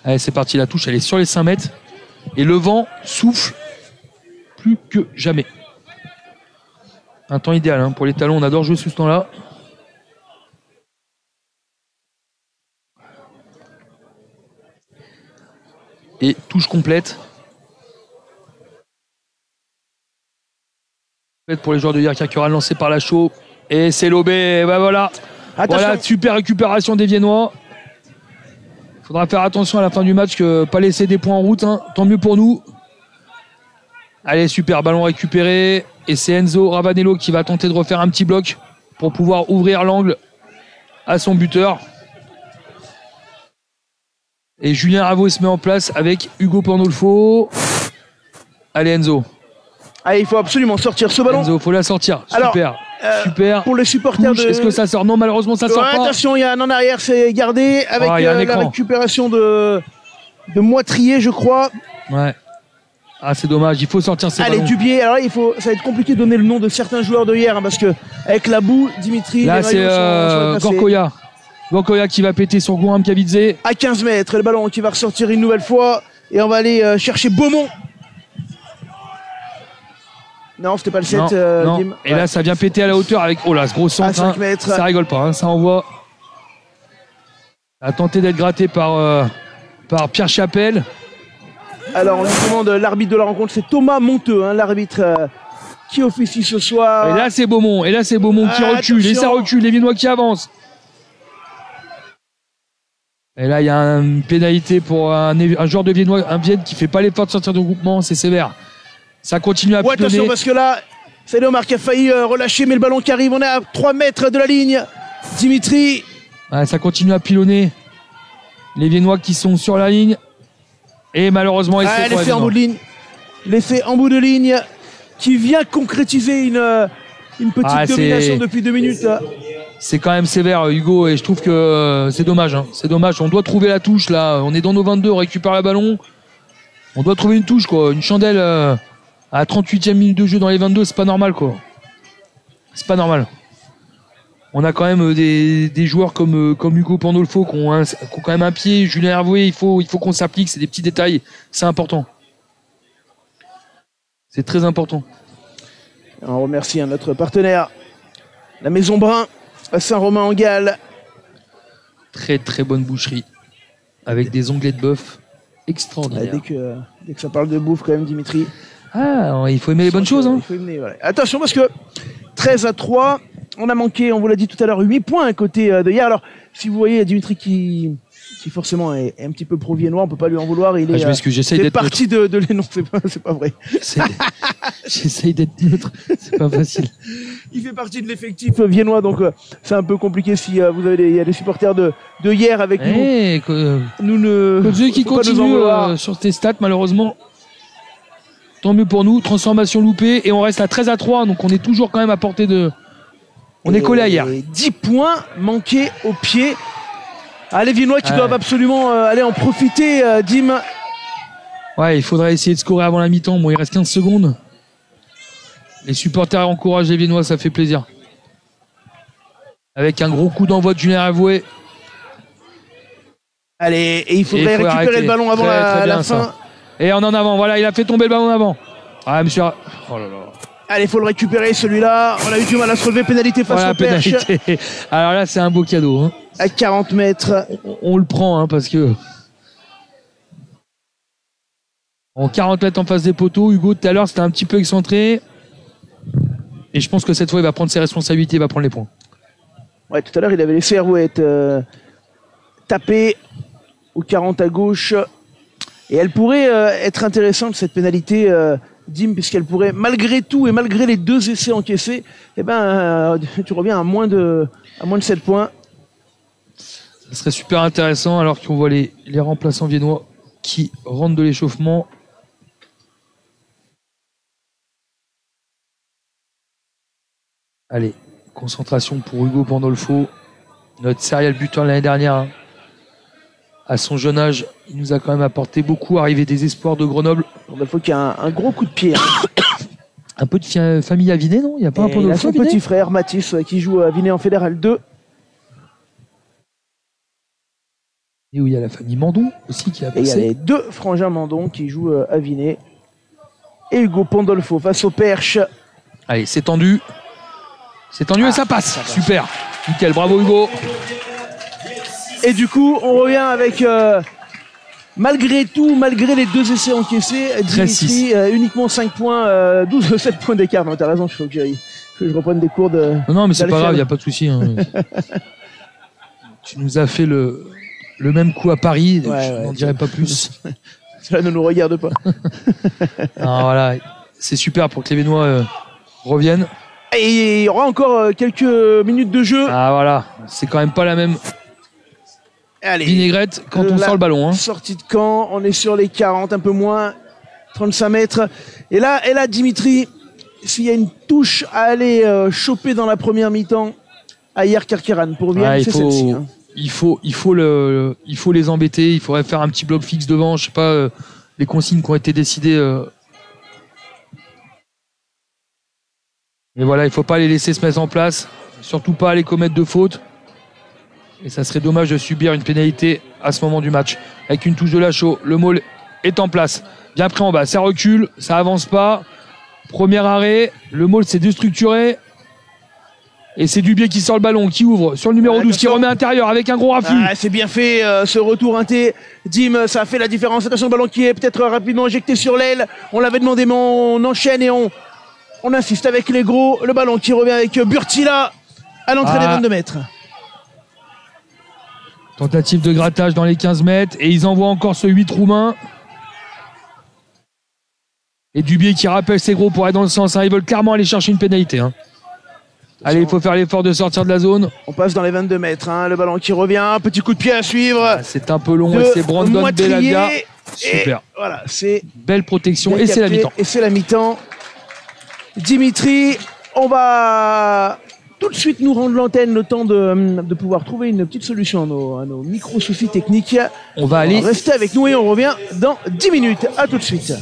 Allez, c'est parti, la touche, elle est sur les 5 mètres. Et le vent souffle plus que jamais. Un temps idéal hein, pour les talons, on adore jouer sous ce temps-là. Et touche complète. Pour les joueurs de Yarkir Kuran, lancé par la Chaux. Et c'est lobé. Ben voilà. Voilà, super récupération des Viennois. Il faudra faire attention à la fin du match que pas laisser des points en route. Hein. Tant mieux pour nous. Allez, super, ballon récupéré. Et c'est Enzo Ravanello qui va tenter de refaire un petit bloc pour pouvoir ouvrir l'angle à son buteur. Et Julien Ravo se met en place avec Hugo Pandolfo. Allez Enzo. Allez, il faut absolument sortir ce ballon. Enzo, il faut la sortir. Super. Super. Pour les supporters Est-ce que ça sort? Non, malheureusement, ça sort pas. Attention, il y a un en arrière, c'est gardé avec la récupération de Moitrier, je crois. Ouais. Ah, c'est dommage, il faut sortir ces ballons. Allez, Dubié, alors ça va être compliqué de donner le nom de certains joueurs de hier, hein, parce que avec la boue, Dimitri... Là, c'est Gorkoya. Gorkoya qui va péter sur Gouram Kabidze. À 15 mètres, le ballon qui va ressortir une nouvelle fois. Et on va aller chercher Beaumont. Non, c'était pas le 7. Non. Et là, ça vient péter à la hauteur avec... Oh là, ce gros centre. À 5 mètres. Ça rigole pas, hein, ça envoie. A tenté d'être gratté par Pierre Chapelle. Alors, on lui demande l'arbitre de la rencontre, c'est Thomas Monteux, hein, l'arbitre qui officie ce soir. Et là, c'est Beaumont. Qui recule. Et ça recule. Les Viennois qui avancent. Et là, il y a une pénalité pour un joueur de Viennois, un Vienne qui fait pas l'effort de sortir de groupement. C'est sévère. Ça continue à pilonner. Attention, parce que là, c'est Omar qui a failli relâcher, mais le ballon qui arrive, on est à 3 mètres de la ligne. Dimitri. Ouais, ça continue à pilonner. Les Viennois qui sont sur la ligne. Et malheureusement, l'effet en bout de ligne. L'effet en bout de ligne qui vient concrétiser une petite domination depuis 2 minutes. C'est quand même sévère, Hugo, et je trouve que c'est dommage. Hein. C'est dommage. On doit trouver la touche là. On est dans nos 22, on récupère le ballon. On doit trouver une touche, quoi. Une chandelle à 38e minute de jeu dans les 22, c'est pas normal, quoi. C'est pas normal. On a quand même des joueurs comme Hugo Pandolfo qui ont quand même un pied. Julien Hervoué, il faut qu'on s'applique. C'est des petits détails. C'est important. C'est très important. On remercie notre partenaire, la Maison Brun, à Saint-Romain-en-Galles. Très très bonne boucherie. Avec des onglets de bœuf extraordinaires. Dès que ça parle de bouffe, quand même, Dimitri. Ah, il faut aimer les bonnes choses. Hein. Il faut aimer, voilà. Attention, parce que 13-3. On a manqué, on vous l'a dit tout à l'heure, 8 points à côté de hier. Alors, si vous voyez Dimitri qui forcément est un petit peu pro-viennois, on ne peut pas lui en vouloir. Il est parti de les... Non, c'est pas vrai. J'essaye d'être neutre, c'est pas facile. Il fait partie de l'effectif viennois, donc c'est un peu compliqué si vous avez il y a des supporters de hier avec nous. Nous ne... Ceux qui continuent sur tes stats, malheureusement. Tant mieux pour nous. Transformation loupée et on reste à 13-3. Donc on est toujours quand même à portée de... On est collé à hier. 10 points manqués au pied. Les Viennois qui doivent absolument aller en profiter, Dim. Ouais, il faudrait essayer de scorer avant la mi-temps. Bon, il reste 15 secondes. Les supporters encouragent les Viennois, ça fait plaisir. Avec un gros coup d'envoi de Julien Avoué. Allez, et il faudrait récupérer le ballon avant la fin. Ça. Et en avant, voilà, il a fait tomber le ballon en avant. Ah, monsieur. Oh là là. Allez, il faut le récupérer celui-là. On a eu du mal à se relever, pénalité face au Perche. Alors là, c'est un beau cadeau. Hein. À 40 mètres. On le prend hein, parce que... En 40 mètres en face des poteaux, Hugo, tout à l'heure, c'était un petit peu excentré. Et je pense que cette fois, il va prendre ses responsabilités, il va prendre les points. Ouais, tout à l'heure, il avait laissé Herouet taper au 40 à gauche. Et elle pourrait être intéressante, cette pénalité, Dim, puisqu'elle pourrait, malgré tout et malgré les 2 essais encaissés, eh ben, tu reviens à moins de 7 points. Ça serait super intéressant alors qu'on voit les remplaçants viennois qui rentrent de l'échauffement. Allez, concentration pour Hugo Pandolfo, notre serial buteur l'année dernière. Hein. À son jeune âge, il nous a quand même apporté beaucoup, arrivé des espoirs de Grenoble. Pandolfo qui a un gros coup de pied. Un peu de famille à Vinet, non? Il n'y a pas un Pandolfo? Il a son petit frère, Mathis, qui joue à Vinet en Fédéral 2. Et où il y a la famille Mandon aussi qui a passé. Et il y a les 2 frangins Mandon qui jouent à Vinet. Et Hugo Pandolfo face au Perche. Allez, c'est tendu. C'est tendu et ça passe. Super. Nickel, bravo Hugo. Et du coup, on revient avec, malgré tout, malgré les 2 essais encaissés, Dimitri, uniquement 5 points, 7 points d'écart. Non, t'as raison, il faut que je reprenne des cours de... Non, mais c'est pas grave, il n'y a pas de souci. Hein. Tu nous as fait le même coup à Paris, je n'en dirai pas plus. Cela ne nous regarde pas. Alors, voilà, c'est super pour que les Viennois reviennent. Et il y aura encore quelques minutes de jeu. Ah voilà, c'est quand même pas la même vinaigrette quand on sort le ballon. Hein. Sortie de camp, on est sur les 40, un peu moins, 35 mètres. Et là Dimitri, s'il y a une touche à aller choper dans la première mi-temps à Hier Kerkeran pour Vienne, c'est celle-ci. Hein. Il faut les embêter, il faudrait faire un petit bloc fixe devant, je sais pas, les consignes qui ont été décidées. Mais voilà, il ne faut pas les laisser se mettre en place, surtout pas les commettre de fautes. Et ça serait dommage de subir une pénalité à ce moment du match. Avec une touche de Lachaud, le maul est en place. Bien pris en bas, ça recule, ça avance pas. Premier arrêt, le maul s'est déstructuré. Et c'est Dubié qui sort le ballon, qui ouvre sur le numéro 12, qui remet à l'intérieur avec un gros raffut. C'est bien fait, ce retour inté. Dim, ça a fait la différence. Attention, le ballon qui est peut-être rapidement éjecté sur l'aile. On l'avait demandé, mais on enchaîne et on insiste avec les gros. Le ballon qui revient avec Burtila à l'entrée des 22 mètres. Tentative de grattage dans les 15 mètres. Et ils envoient encore ce 8 roumain. Et Dubié qui rappelle ses gros pour aller dans le sens. Hein. Ils veulent clairement aller chercher une pénalité. Hein. Allez, il faut faire l'effort de sortir de la zone. On passe dans les 22 mètres. Hein. Le ballon qui revient. Petit coup de pied à suivre. C'est un peu long. Et c'est Brandon Belavia. Super. Voilà, c'est belle protection. Et c'est la mi-temps. Et c'est la mi-temps. Dimitri, on va tout de suite nous rendre l'antenne, le temps de pouvoir trouver une petite solution à nos micro-soucis techniques. On va aller rester avec nous et on revient dans 10 minutes. À tout de suite.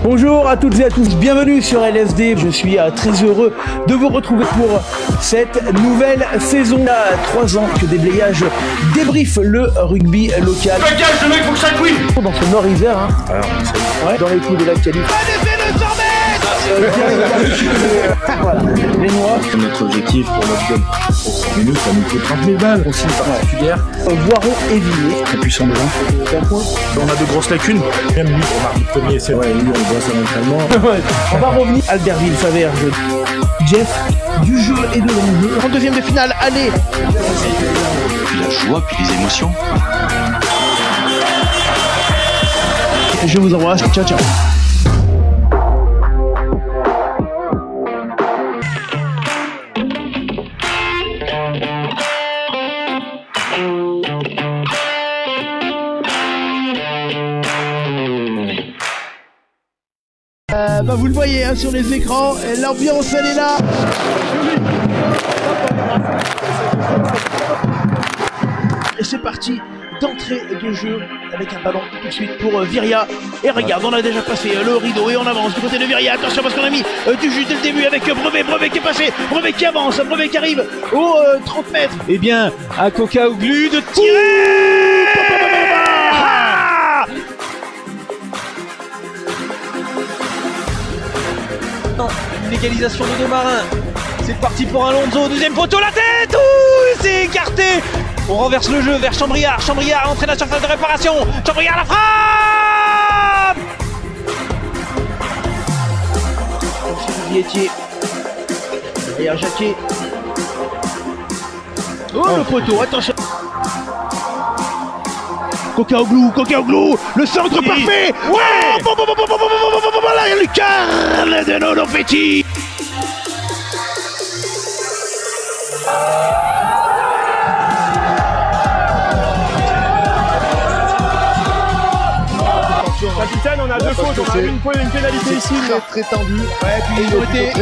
Bonjour à toutes et à tous, bienvenue sur LSD. Je suis très heureux de vous retrouver pour cette nouvelle saison. Il y a 3 ans que Déblayage débriefe le rugby local. Dégage le mec, faut que ça couille. Dans ce Nord-Isère, hein. Dans les coups de la qualif. Voilà, les noirs. Notre objectif pour notre job pour 100 minutes, ça nous coûte 30 000 balles. Consigne particulière. Voiron et Villiers. Très puissant de Un point. On a de grosses lacunes. Même lui, on marque le premier, c'est vrai. Lui, on voit ça l'entraînement. On va revenir. Albertville, Faverges. Jeff, du jeu et de l'enjeu. 32e de finale, allez. Puis la joie, puis les émotions. Je vous embrasse. Ciao, ciao. vous le voyez hein, sur les écrans, l'ambiance elle est là. Et c'est parti d'entrée de jeu avec un ballon tout de suite pour Viria. Et regarde, on a déjà passé le rideau et on avance du côté de Viria. Attention parce qu'on a mis du jus dès le début avec Brevet qui est passé, Brevet qui avance, Brevet qui arrive aux 30 mètres. Et bien, à Cocaoglu de tirer. Une égalisation de deux marins. C'est parti pour Alonso, deuxième poteau, la tête. Ouh, c'est écarté. On renverse le jeu vers Chambriard. Chambriard entrée dans la surface de réparation. Chambriard la frappe. Vietier. Et un Jacquet. Oh, le poteau, attention. Cocaoglu, le centre parfait. Ouais. Voilà, il y a Lucarne de Nono Petit. Capitaine, on a deux fautes, on a une pénalité ici, très tendu. Ouais, puis ils ont été,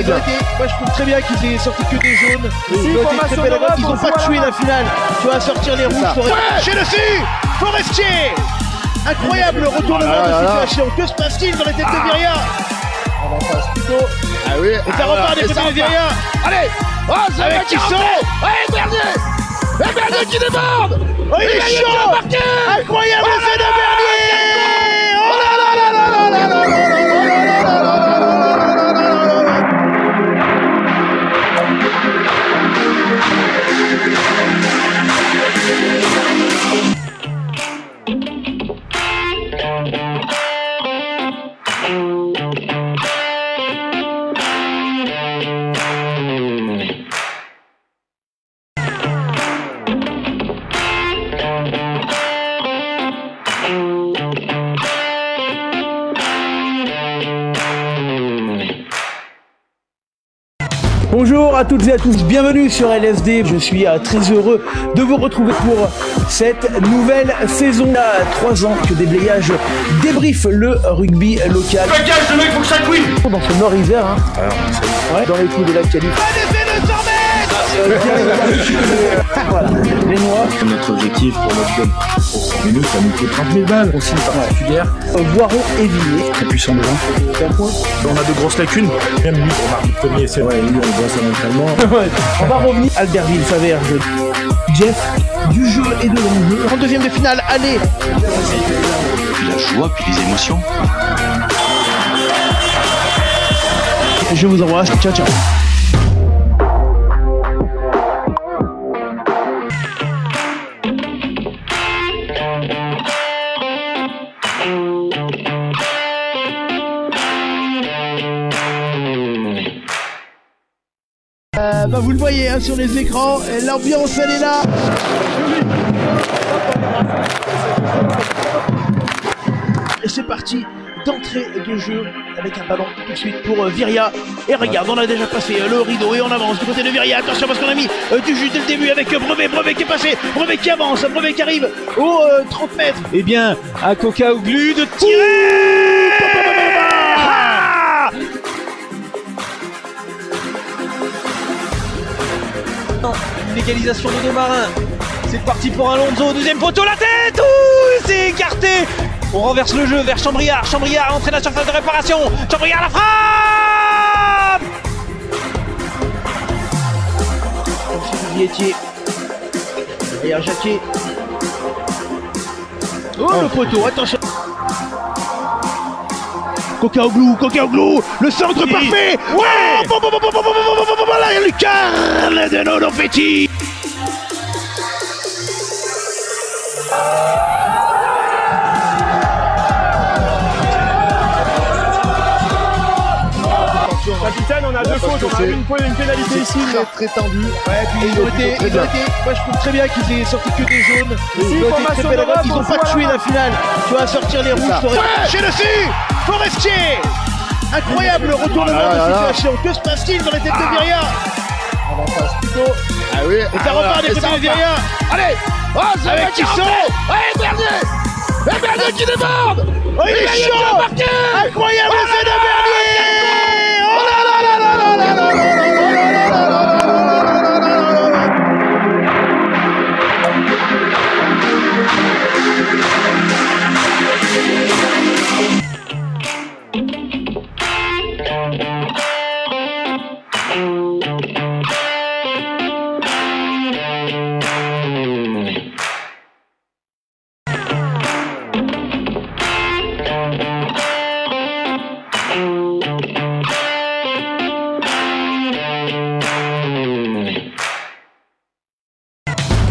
moi je trouve très bien qu'ils aient sorti que des jaunes. Ils n'ont pas tué la finale. Tu vas sortir les rouges. Chez dessus, Forestier. Incroyable retournement de situation. Que se passe-t-il dans les têtes de Viria? On en passe plutôt. Ah oui. Et ça repart des côtés de Viria. Allez. Oh, c'est avec Kisson. Allez, Bernier. Et Bernier qui déborde. Oh, il est chaud. Incroyable essai de Bernier. Oh là là là là là là là là là là là. Bonjour à toutes et à tous, bienvenue sur LSD. Je suis très heureux de vous retrouver pour cette nouvelle saison. Il y a 3 ans que Déblayage débriefe le rugby local. Dégage le mec, faut que ça couille. Dans ce nord-hiver, hein. Ouais. Dans les coups de la qualif. Voilà, les Noirs. Notre objectif pour notre club, pour 100 minutes, ça nous coûte 30 000 balles. Aussi particulière. Voiron et Villiers. Très puissant de Un point. On a de grosses lacunes. Même lui, on marque le premier essai. Ouais, lui, on voit son entraînement. On va revenir. Albertville, Faverges, Jeff, du jeu et de l'enjeu. 32e de finale, allez. Puis la joie, puis les émotions. Je vous embrasse, ciao ciao. Vous le voyez hein, sur les écrans, l'ambiance elle est là. Et c'est parti d'entrée de jeu avec un ballon tout de suite pour Viria. Et regarde, on a déjà passé le rideau et on avance du côté de Viria. Attention parce qu'on a mis du jus dès le début avec Brevet qui est passé, Brevet qui avance, Brevet qui arrive aux 30 mètres. Et bien, à Cocaoglu de tirer. Une égalisation de deux marins. C'est parti pour Alonso, deuxième poteau, la tête. Ouh, c'est écarté. On renverse le jeu vers Chambriard. Chambriard entrée dans la surface de réparation. Chambriard la frappe. Vietier. Et un Jacquet. Oh, le poteau, attention. Cocaoglu, le centre parfait. Ouais. Voilà, il y a Lucarne de Nono Petit. Capitaine, on a deux fautes, on a une pénalité ici. Très tendu. Ouais, puis ils ont été, moi je trouve très bien qu'ils aient sorti que des jaunes. Ils n'ont pas tué la finale. Tu vas sortir les rouges. Chez dessus, Forestier. Incroyable retournement de situation. Que se passe-t-il dans les têtes de Viria? On en passe plutôt. Ah oui. Et ça repart des côtés de Viria. Allez. Oh, c'est avec Kisson. Allez, Bernier. Et Bernier qui déborde. Oh, il est chaud. Incroyable essai de Bernier.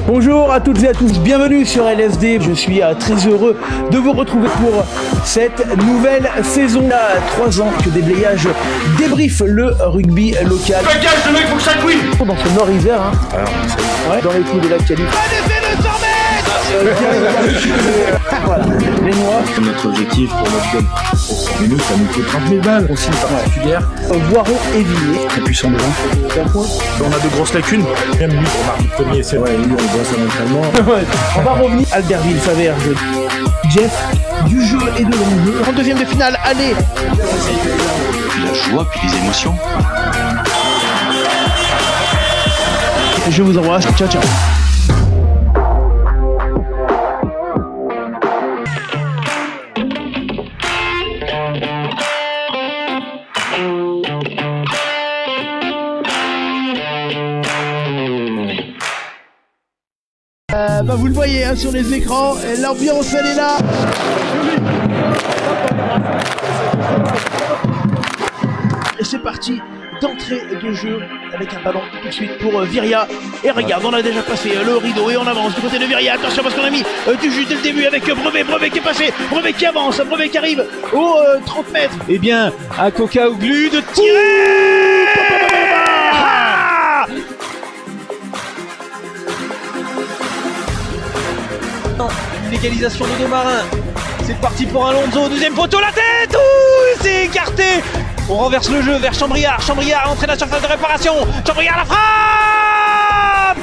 Bonjour à toutes et à tous, bienvenue sur LSD. Je suis très heureux de vous retrouver pour cette nouvelle saison. Il y a 3 ans que Déblayage débriefe le rugby local. Dégage le mec pour que ça couille. Dans ce Nord-Isère, hein. Ouais, dans les coups de la qualif. Voilà, les Noirs. Notre objectif pour notre club, pour 100 minutes, ça nous fait 30 000 balles. On signe particulière. Voiron Évillé. Très puissant devant. On a de grosses lacunes. Même lui, pour marquer premier, c'est vrai, lui, on voit ça l'entraînement. On va revenir. Albertville, Faverges, Jeff, du jeu et de l'enjeu. En deuxième de finale, allez. Puis la joie, puis les émotions. Je vous embrasse, ciao ciao. Vous le voyez hein, sur les écrans, l'ambiance elle est là. Et c'est parti d'entrée de jeu avec un ballon tout de suite pour Viria. Et regarde, on a déjà passé le rideau et on avance du côté de Viria. Attention parce qu'on a mis du jus dès le début avec Brevet qui est passé, Brevet qui avance, Brevet qui arrive aux 30 mètres. Eh bien, à Kokaoglu de tirer. Une égalisation de Domarin. C'est parti pour Alonso. Deuxième poteau, la tête. Ouh, c'est écarté. On renverse le jeu vers Chambriard. Chambriard entrée dans la surface de réparation. Chambriard la frappe.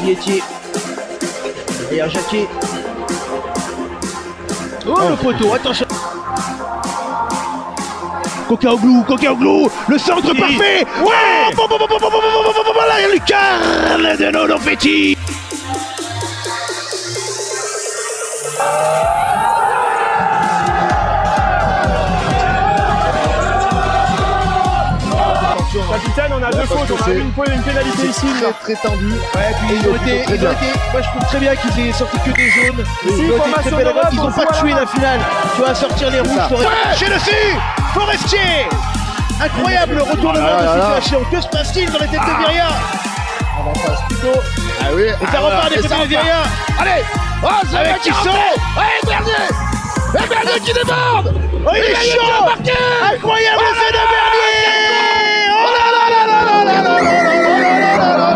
Vietier et à Jacquet. Oh le poteau, attention. Kokaoglu, le centre parfait. Ouais. La lucarne de Nono Petit. Capitaine, on a 2 fautes, on a une pénalité ici. Très tendu. Ouais, puis ils ont été. Moi je trouve très bien qu'ils aient sorti que des jaunes. Ils n'ont pas tué la finale. Tu vas sortir les rouges. Chez dessus, Forestier. Incroyable retournement de situation. Que se passe-t-il dans les têtes de Viria? On va passer plutôt. Ah oui. Et ça repart des têtes de Viria. Allez. Oh, avec Tisson. Ouais, Bernier qui déborde. Oh, il est chaud. Incroyable c'est de Bernier. Oh là là là là là là là là là.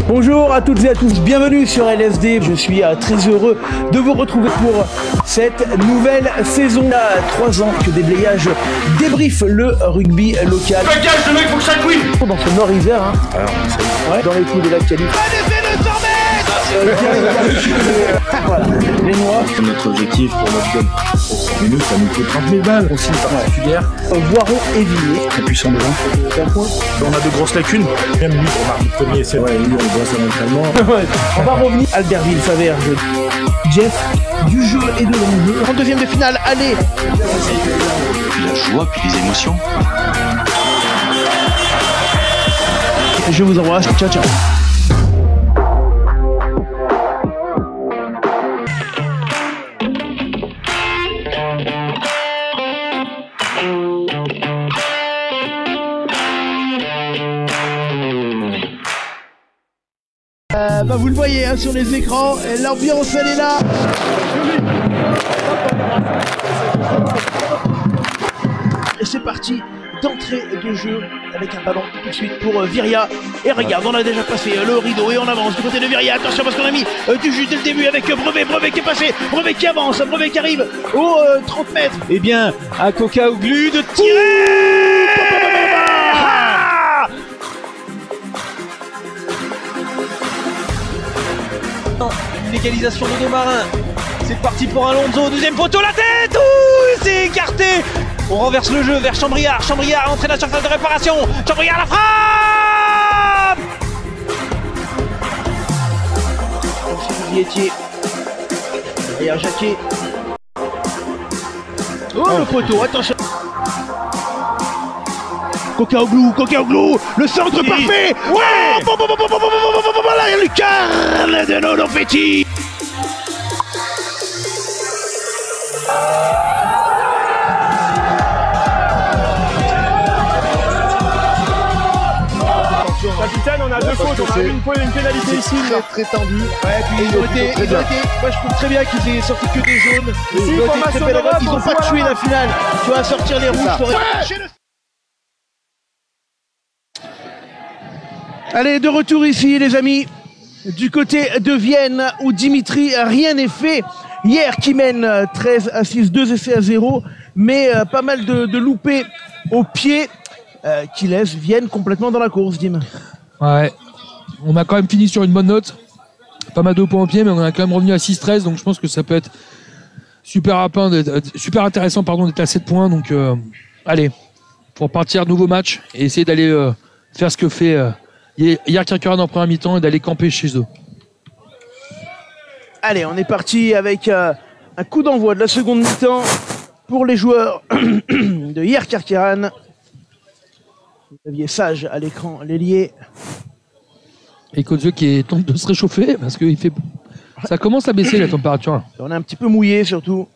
Bonjour à toutes et à tous, bienvenue sur LSD. Je suis très heureux de vous retrouver pour cette nouvelle saison. Il y a 3 ans que Déblayage débriefe le rugby local. Dégage le mec pour que ça couille. Dans ce Nord-Isère, hein. Ouais, dans les coups de la qualif. Voilà, les Noirs. Notre objectif pour notre club, pour 100 minutes, ça nous fait 30 000 balles. On signe particulière. Voiron Évillé. Très puissant devant. On a de grosses lacunes. Même lui, pour marquer premier, c'est vrai, lui, on voit ça l'entraînement. On va revenir. Albertville, Faverges, Jeff, du jeu et de l'enjeu. En deuxième de finale, allez. Puis la joie, puis les émotions. Je vous embrasse, ciao ciao. Vous le voyez hein, sur les écrans, l'ambiance elle est là. Et c'est parti d'entrée d'entrée de jeu avec un ballon tout de suite pour Viria. Et regarde, on a déjà passé le rideau et on avance du côté de Viria. Attention parce qu'on a mis du jus dès le début avec Brevet qui est passé, Brevet qui avance, Brevet qui arrive aux 30 mètres. Eh bien, à Kokaoglu de tirer. Une égalisation de Domarin. C'est parti pour Alonso, deuxième poteau, la tête. Ouh, c'est écarté. On renverse le jeu vers Chambriard. Chambriard entrée dans la surface de réparation. Chambriard la frappe. Vietier. Derrière Jacquet. Oh, le poteau, attention. Kokaoglu, le centre parfait. Ouais. La lucarne de Nono Petit. Capitaine, on a deux fautes, on a une pénalité ici, Très tendu. Ouais, puis ils ont été, moi je trouve très bien qu'ils aient sorti que des jaunes. Ils ont été très pédagogues, ils n'ont pas tué la finale. Tu vas sortir les rouges pour Allez, de retour ici les amis, du côté de Vienne où Dimitri, rien n'est fait. Hier qui mène 13 à 6, 2 essais à 0, mais pas mal de loupés au pied qui laissent Vienne complètement dans la course, Dim. Ouais, on a quand même fini sur une bonne note. Pas mal de points au pied, mais on a quand même revenu à 6-13, donc je pense que ça peut être super intéressant d'être à 7 points. Donc allez, pour partir nouveau match et essayer d'aller faire ce que fait hier Kirkeran en première mi-temps et d'aller camper chez eux. Allez, on est parti avec un coup d'envoi de la seconde mi-temps pour les joueurs de hier Kirkeran. Vous aviez Sage à l'écran, l'ailier. Et Kozio qui tente de se réchauffer parce que ça commence à baisser la température. On est un petit peu mouillé surtout.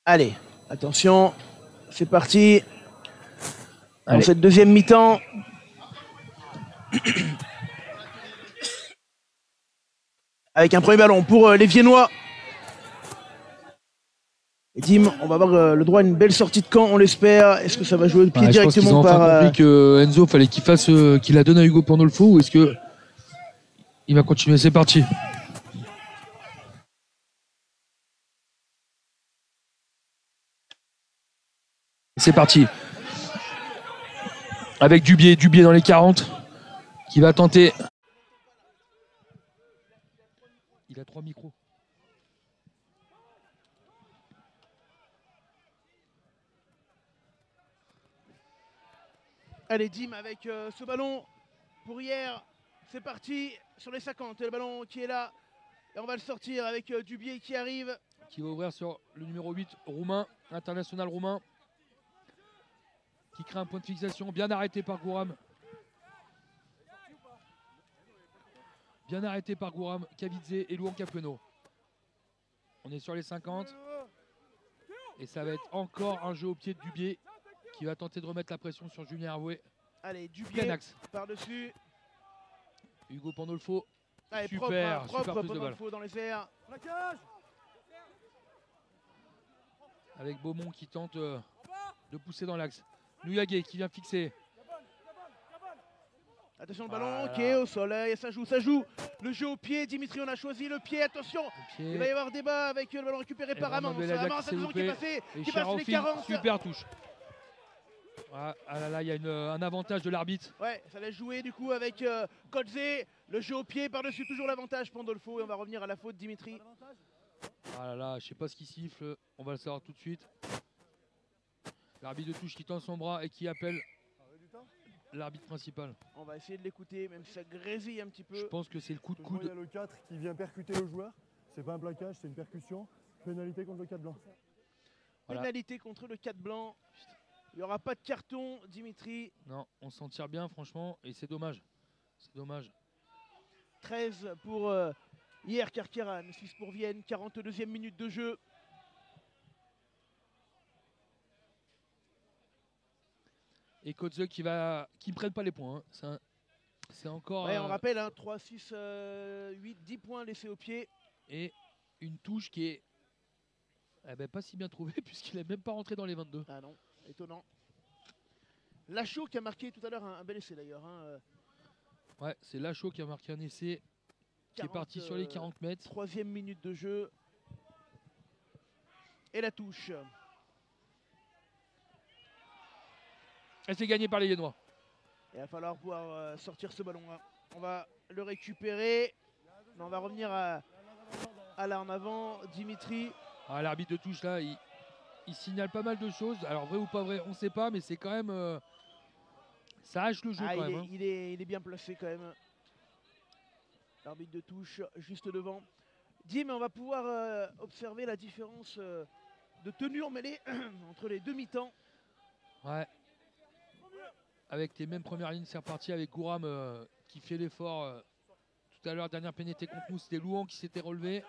Allez, attention, c'est parti. Dans cette deuxième mi-temps. Avec un premier ballon pour les Viennois. Et Dim, on va avoir le droit à une belle sortie de camp, on l'espère. Est-ce que ça va jouer le pied directement par... par... compris que Enzo, fallait qu'il la donne à Hugo Pandolfo ou est-ce que il va continuer? C'est parti. C'est parti. Avec Dubié dans les 40 qui va tenter. Il a 3 micros. Allez, Dim avec ce ballon pour hier. C'est parti sur les 50. Le ballon qui est là. Et on va le sortir avec Dubié qui arrive. Qui va ouvrir sur le numéro 8 roumain, international roumain. Qui crée un point de fixation. Bien arrêté par Gouram. Bien arrêté par Gouram, Kavitze et Louan Capueno. On est sur les 50. Et ça va être encore un jeu au pied de Dubié qui va tenter de remettre la pression sur Julien Hervouet. Allez, Dubié par-dessus. Hugo Pandolfo. Allez, super propre, prise de balle. Pandolfo dans les airs. Avec Beaumont qui tente de pousser dans l'axe. Nouyagé qui vient fixer. Attention le ballon, ok, au soleil, ça joue. Le jeu au pied, Dimitri, on a choisi le pied, attention. Il va y avoir débat avec le ballon récupéré par Amance. Amance, attention qui est passé, qui passe les 40. Super touche. Ah là là, il y a un avantage de l'arbitre. Ouais, ça laisse jouer du coup avec Kodze. Le jeu au pied, par-dessus toujours l'avantage Pandolfo. Et on va revenir à la faute Dimitri. Ah là là, je sais pas ce qui siffle, on va le savoir tout de suite. L'arbitre de touche qui tend son bras et qui appelle l'arbitre principal. On va essayer de l'écouter, même si ça grésille un petit peu. Je pense que c'est le coup de coude. Il y a le 4 qui vient percuter le joueur. C'est pas un plaquage, c'est une percussion. Pénalité contre le 4 blanc. Voilà. Pénalité contre le 4 blanc. Il n'y aura pas de carton, Dimitri. Non, on s'en tire bien, franchement, et c'est dommage. C'est dommage. 13 pour hier Kirkeran, 6 pour Vienne, 42e minute de jeu. Et Kodze qui ne prenne pas les points. Hein. C'est encore... Ouais, on rappelle, hein, 3, 6, 8, 10 points laissés au pied. Et une touche qui est pas si bien trouvée puisqu'il n'est même pas rentré dans les 22. Ah non, étonnant. Lachaud qui a marqué tout à l'heure un bel essai d'ailleurs. Hein. Ouais, c'est Lachaud qui a marqué un essai, qui est parti sur les 40 mètres. 3e minute de jeu. Et la touche. Et c'est gagné par les Viennois. Il va falloir pouvoir sortir ce ballon là. On va le récupérer. On va revenir à là en avant. Dimitri. Ah, l'arbitre de touche là, il signale pas mal de choses. Alors vrai ou pas vrai, on ne sait pas, mais c'est quand même... ça hache le jeu quand même. Il est bien placé quand même. L'arbitre de touche juste devant. Dim, on va pouvoir observer la différence de tenue en mêlée entre les deux mi-temps. Ouais. Avec les mêmes premières lignes, c'est reparti avec Gouram qui fait l'effort. Tout à l'heure, dernière pénalité contre nous, c'était Louan qui s'était relevé.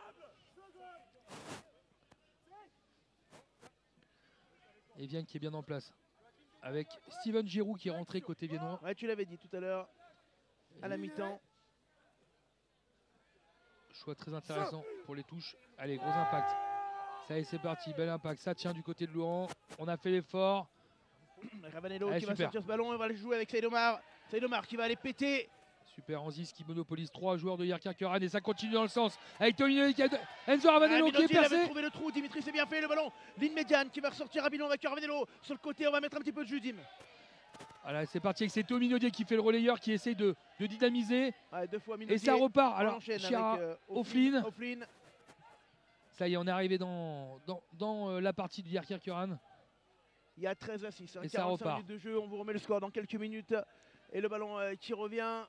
Et Vienne qui est bien en place. Avec Steven Giroud qui est rentré côté viennois. Ouais, tu l'avais dit tout à l'heure, à la mi-temps. Choix très intéressant pour les touches. Allez, gros impact. Ça y est, c'est parti, bel impact. Ça tient du côté de Louan. On a fait l'effort. Ravanello qui va sortir ce ballon, on va le jouer avec Saidomar. Saidomar qui va aller péter. Super Anzis qui monopolise 3 joueurs de Yerker Keran et ça continue dans le sens avec Tomino Enzo Ravanello qui est il avait percé. trouvé le trou, Dimitri c'est bien fait, le ballon, ligne médiane qui va ressortir rapidement avec Ravanello. Sur le côté, on va mettre un petit peu de jus, Dim. Voilà, c'est parti avec c'est Tominodier qui fait le relayeur, qui essaie de dynamiser. Ouais, 2 fois Minodier. Et ça repart. Alors, Chira, O'Flynn. O'Flynn. Ça y est, on est arrivé dans la partie de Yerker Keran. Il y a 13 à 6, hein, et 45 minutes de jeu, on vous remet le score dans quelques minutes. Et le ballon qui revient.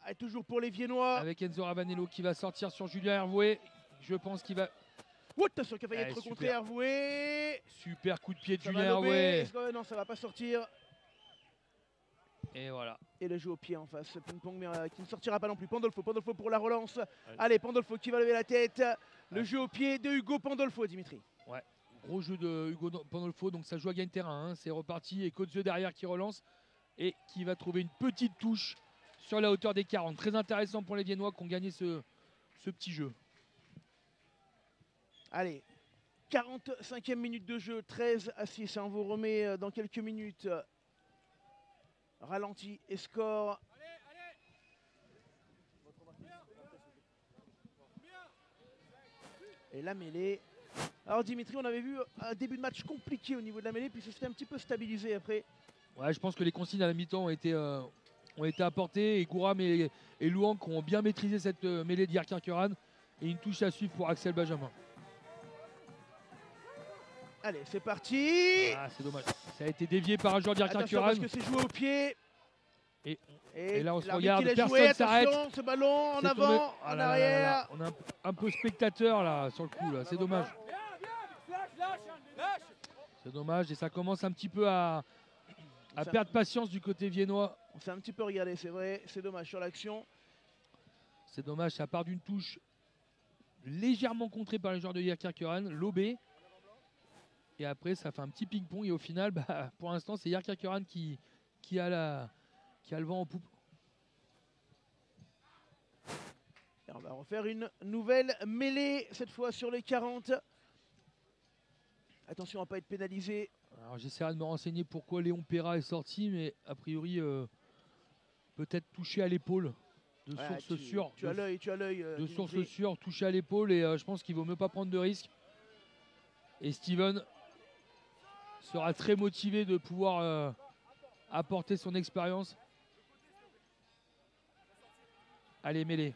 Et toujours pour les Viennois. Avec Enzo Ravanello qui va sortir sur Julien Hervoué. Je pense qu'il va... Oh, attention, qui a failli être contré Hervoué. Super coup de pied de Ça Julien va Hervoué. Non, ça va pas sortir. Et voilà. Et le jeu au pied en face. Ping-pong, mais qui ne sortira pas non plus. Pandolfo pour la relance. Allez, Pandolfo qui va lever la tête. Le jeu au pied de Hugo Pandolfo, Dimitri. Ouais, gros jeu de Hugo Pandolfo. Donc ça joue à gain de terrain. Hein. C'est reparti. Et Cotzeux derrière qui relance. Et qui va trouver une petite touche sur la hauteur des 40. Très intéressant pour les Viennois qui ont gagné ce petit jeu. Allez, 45e minute de jeu, 13 à 6. On vous remet dans quelques minutes. Ralenti et score. Et la mêlée. Alors Dimitri, on avait vu un début de match compliqué au niveau de la mêlée, puis ça s'était un petit peu stabilisé après. Ouais, je pense que les consignes à la mi-temps ont été apportées et Gouram et Louan qui ont bien maîtrisé cette mêlée de Yerker Keran. Et une touche à suivre pour Axel Benjamin. Allez, c'est parti. Ah, c'est dommage. Ça a été dévié par un joueur d'Yerker Keran. Parce que c'est joué au pied. Et là, on se regarde, personne ne s'arrête. Ce ballon en avant, en arrière. On a un peu spectateur là sur le coup. C'est dommage. C'est dommage et ça commence un petit peu à perdre patience du côté viennois. On s'est un petit peu regardé, c'est vrai. C'est dommage sur l'action. C'est dommage, ça part d'une touche légèrement contrée par les joueurs de Yerker Keran, lobé. Et après, ça fait un petit ping-pong. Et au final, pour l'instant, c'est Yerker Keran qui a le vent en poupe. Et on va refaire une nouvelle mêlée, cette fois sur les 40. Attention à ne pas être pénalisé. Alors j'essaierai de me renseigner pourquoi Léon Perra est sorti, mais a priori, peut-être touché à l'épaule. De source sûre. Tu as l'œil. De source sûre, touché à l'épaule. Et je pense qu'il vaut mieux pas prendre de risques. Et Steven sera très motivé de pouvoir apporter son expérience. Allez, mêlée.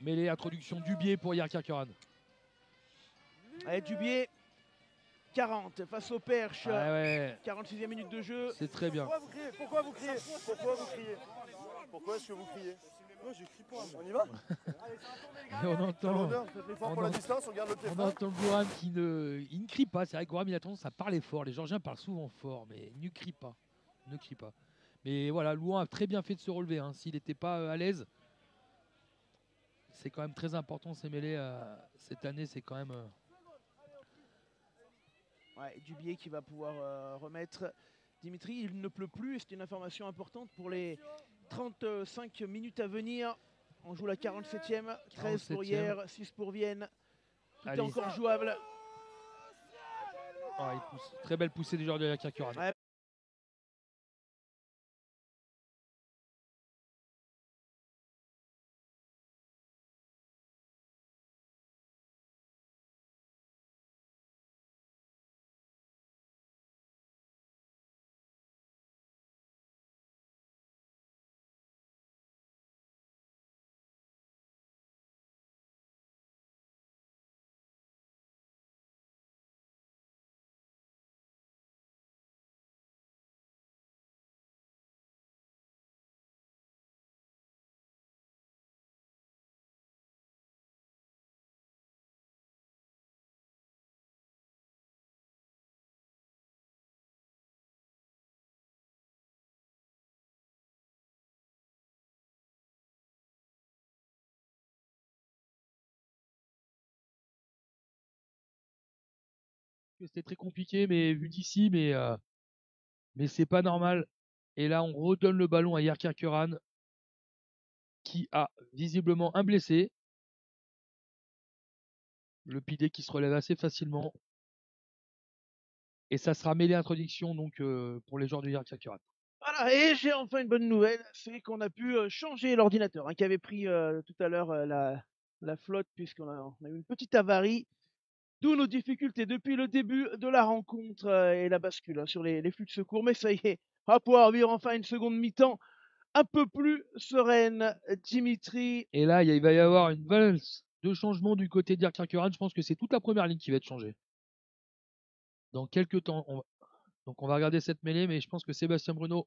Mêlée, introduction Dubié pour Yerker Keran. Allez, Dubié. 40 face au Perche. Ouais. 46e minute de jeu. C'est très bien. Pourquoi vous criez Pourquoi est-ce que vous criez? Moi je crie pas. On y va? On entend. Pour la distance, on garde le pied. On entend Gouram qui ne crie pas. C'est vrai que Gouram il a tendance à parler fort. Les Georgiens parlent souvent fort, mais il ne crie pas. Mais voilà, Louan a très bien fait de se relever. Hein. S'il n'était pas à l'aise, c'est quand même très important ces mêlées cette année. C'est quand même. Ouais, Dubié qui va pouvoir remettre. Dimitri, il ne pleut plus. C'est une information importante pour les 35 minutes à venir. On joue la 47e, 13 pour 47e. hier, 6 pour Vienne. Tout est Allez. encore jouable. Ah, il pousse. Très belle poussée des joueurs de Yerkirk-Uran. Ouais. C'était très compliqué, mais vu d'ici, mais c'est pas normal. Et là, on redonne le ballon à Yerkirk-Uran, qui a visiblement un blessé. Le Pidé qui se relève assez facilement. Et ça sera mêlée introduction donc pour les joueurs de Yerkirk-Uran. Voilà, et j'ai enfin une bonne nouvelle, c'est qu'on a pu changer l'ordinateur qui avait pris tout à l'heure la flotte puisqu'on a eu une petite avarie. D'où nos difficultés depuis le début de la rencontre et la bascule sur les flux de secours. Mais ça y est, on va pouvoir vivre enfin une seconde mi-temps un peu plus sereine, Dimitri. Et là, il va y avoir une valse de changement du côté d'Yerkirk-Uran. Je pense que c'est toute la première ligne qui va être changée. Dans quelques temps, donc on va regarder cette mêlée, mais je pense que Sébastien Bruno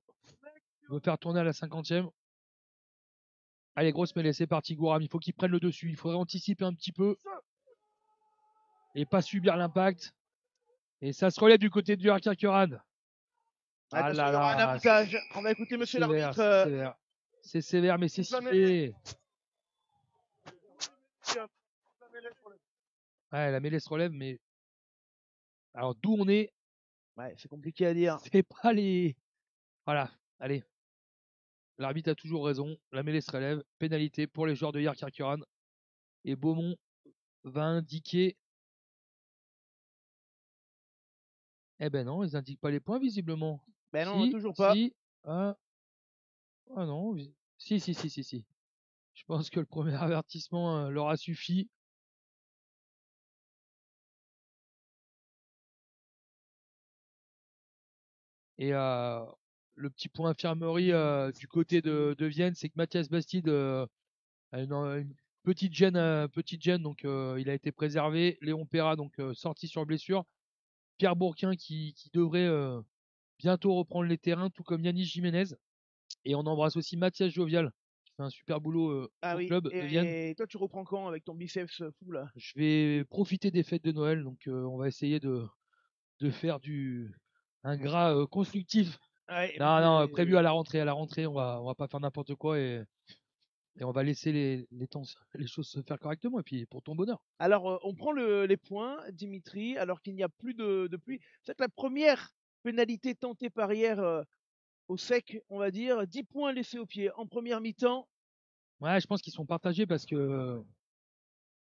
veut faire tourner à la 50e. Allez, grosse mêlée, c'est parti, Gouram. Il faut qu'il prenne le dessus. Il faudrait anticiper un petit peu et pas subir l'impact. Et ça se relève du côté du Yerkirk-Uran. Ah Attention, là il y aura un là, avantage. On va écouter monsieur sévère, l'arbitre. c'est sévère. C'est sévère, mais c'est sifflé. Ouais, la mêlée se relève, mais alors d'où on est, Ouais, c'est compliqué à dire. c'est pas les. Voilà, allez. L'arbitre a toujours raison. La mêlée se relève. Pénalité pour les joueurs de Yerkirk-Uran. Et Beaumont va indiquer. Eh ben non, ils indiquent pas les points visiblement. Ben non, toujours pas. Si. Ah non. Si. Je pense que le premier avertissement leur a suffi. Et le petit point infirmerie du côté de Vienne, c'est que Mathias Bastide a une petite gêne, donc il a été préservé. Léon Perra donc sorti sur blessure. Pierre Bourquin qui devrait bientôt reprendre les terrains, tout comme Yannis Jiménez. Et on embrasse aussi Mathias Jovial, qui fait un super boulot au club de Vienne. Et toi, tu reprends quand avec ton biceps fou là? Je vais profiter des fêtes de Noël, donc on va essayer de faire un gras constructif. Ouais, Non, prévu à la rentrée. À la rentrée, on va pas faire n'importe quoi et on va laisser les choses se faire correctement et puis pour ton bonheur. Alors, on prend les points, Dimitri, alors qu'il n'y a plus de pluie. C'est la première pénalité tentée par hier au sec, on va dire. 10 points laissés au pied en première mi-temps. Ouais, je pense qu'ils sont partagés parce que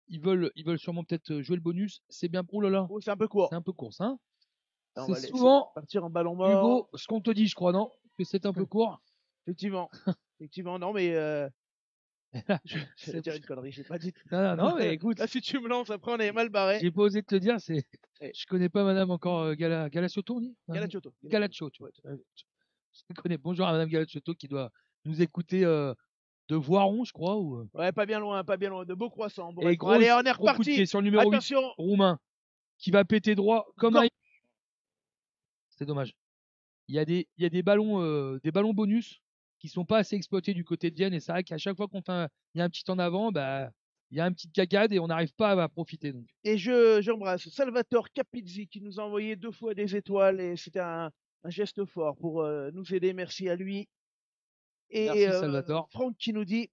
ils veulent sûrement peut-être jouer le bonus. C'est bien. Oh là là. Oh, c'est un peu court. C'est un peu court, ça. Hein, on va c'est laisser souvent partir en ballon mort. Hugo, ce qu'on te dit, je crois, non? Que c'est un peu court. Effectivement. Effectivement, non, mais je vais dire une connerie, j'ai pas dit. Non, mais écoute. Là, si tu me lances, après, on est mal barré. J'ai pas osé te le dire, c'est. Je connais pas madame encore Galacciotto, on dit? Galacciotto. Galacciotto. Je connais. Bonjour à madame Galacciotto qui doit nous écouter de Voiron, je crois. Ou... Ouais, pas bien loin. De Beaucroissant. Bon, et allez, on est reparti. Sur le numéro 8, roumain, qui va péter droit comme un. C'est dommage. Il y a des ballons bonus qui sont pas assez exploités du côté de Vienne, et c'est vrai qu'à chaque fois il y a un petit en avant, bah il y a un petit cagade et on n'arrive pas à profiter. Donc. Et j'embrasse Salvatore Capizzi qui nous a envoyé 2 fois des étoiles et c'était un geste fort pour nous aider. Merci à lui. Et merci Salvatore. Franck qui nous dit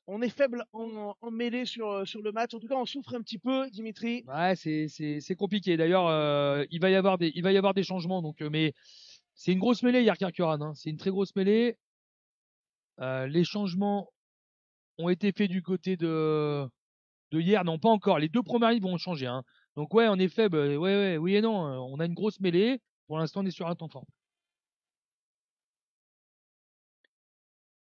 on est faible en mêlée sur le match. En tout cas, on souffre un petit peu, Dimitri. Ouais, c'est compliqué. D'ailleurs, il va y avoir des changements. Donc, mais c'est une grosse mêlée, Yerkirk-Uran. Hein. C'est une très grosse mêlée. Les changements, ont été faits du côté de hier. Non, pas encore. Les 2 premières lignes vont changer. Hein. Donc ouais, en effet, bah, oui et non. On a une grosse mêlée. Pour l'instant, on est sur un temps fort.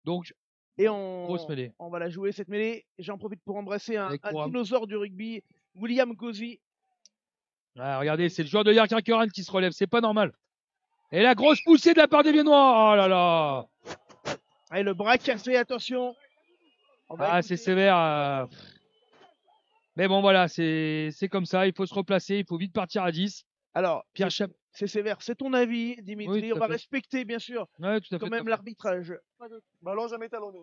Donc, Et grosse mêlée. on va la jouer cette mêlée. J'en profite pour embrasser un Avec Coram. dinosaure du rugby, William Cozy. Ah, regardez, c'est le joueur de Yarkirkeran qui se relève. C'est pas normal. Et la grosse poussée de la part des Viennois. Oh là là. Et le bras cassé, attention. On va Ah, écouter. c'est sévère. Mais bon, voilà, c'est comme ça. Il faut se replacer. Il faut vite partir à 10. Alors, Pierre Chap. c'est sévère. C'est ton avis, Dimitri. Oui, tout On à va fait. respecter, bien sûr, Ouais, tout à fait. quand tout à même fait. l'arbitrage. Ballon jamais talonné.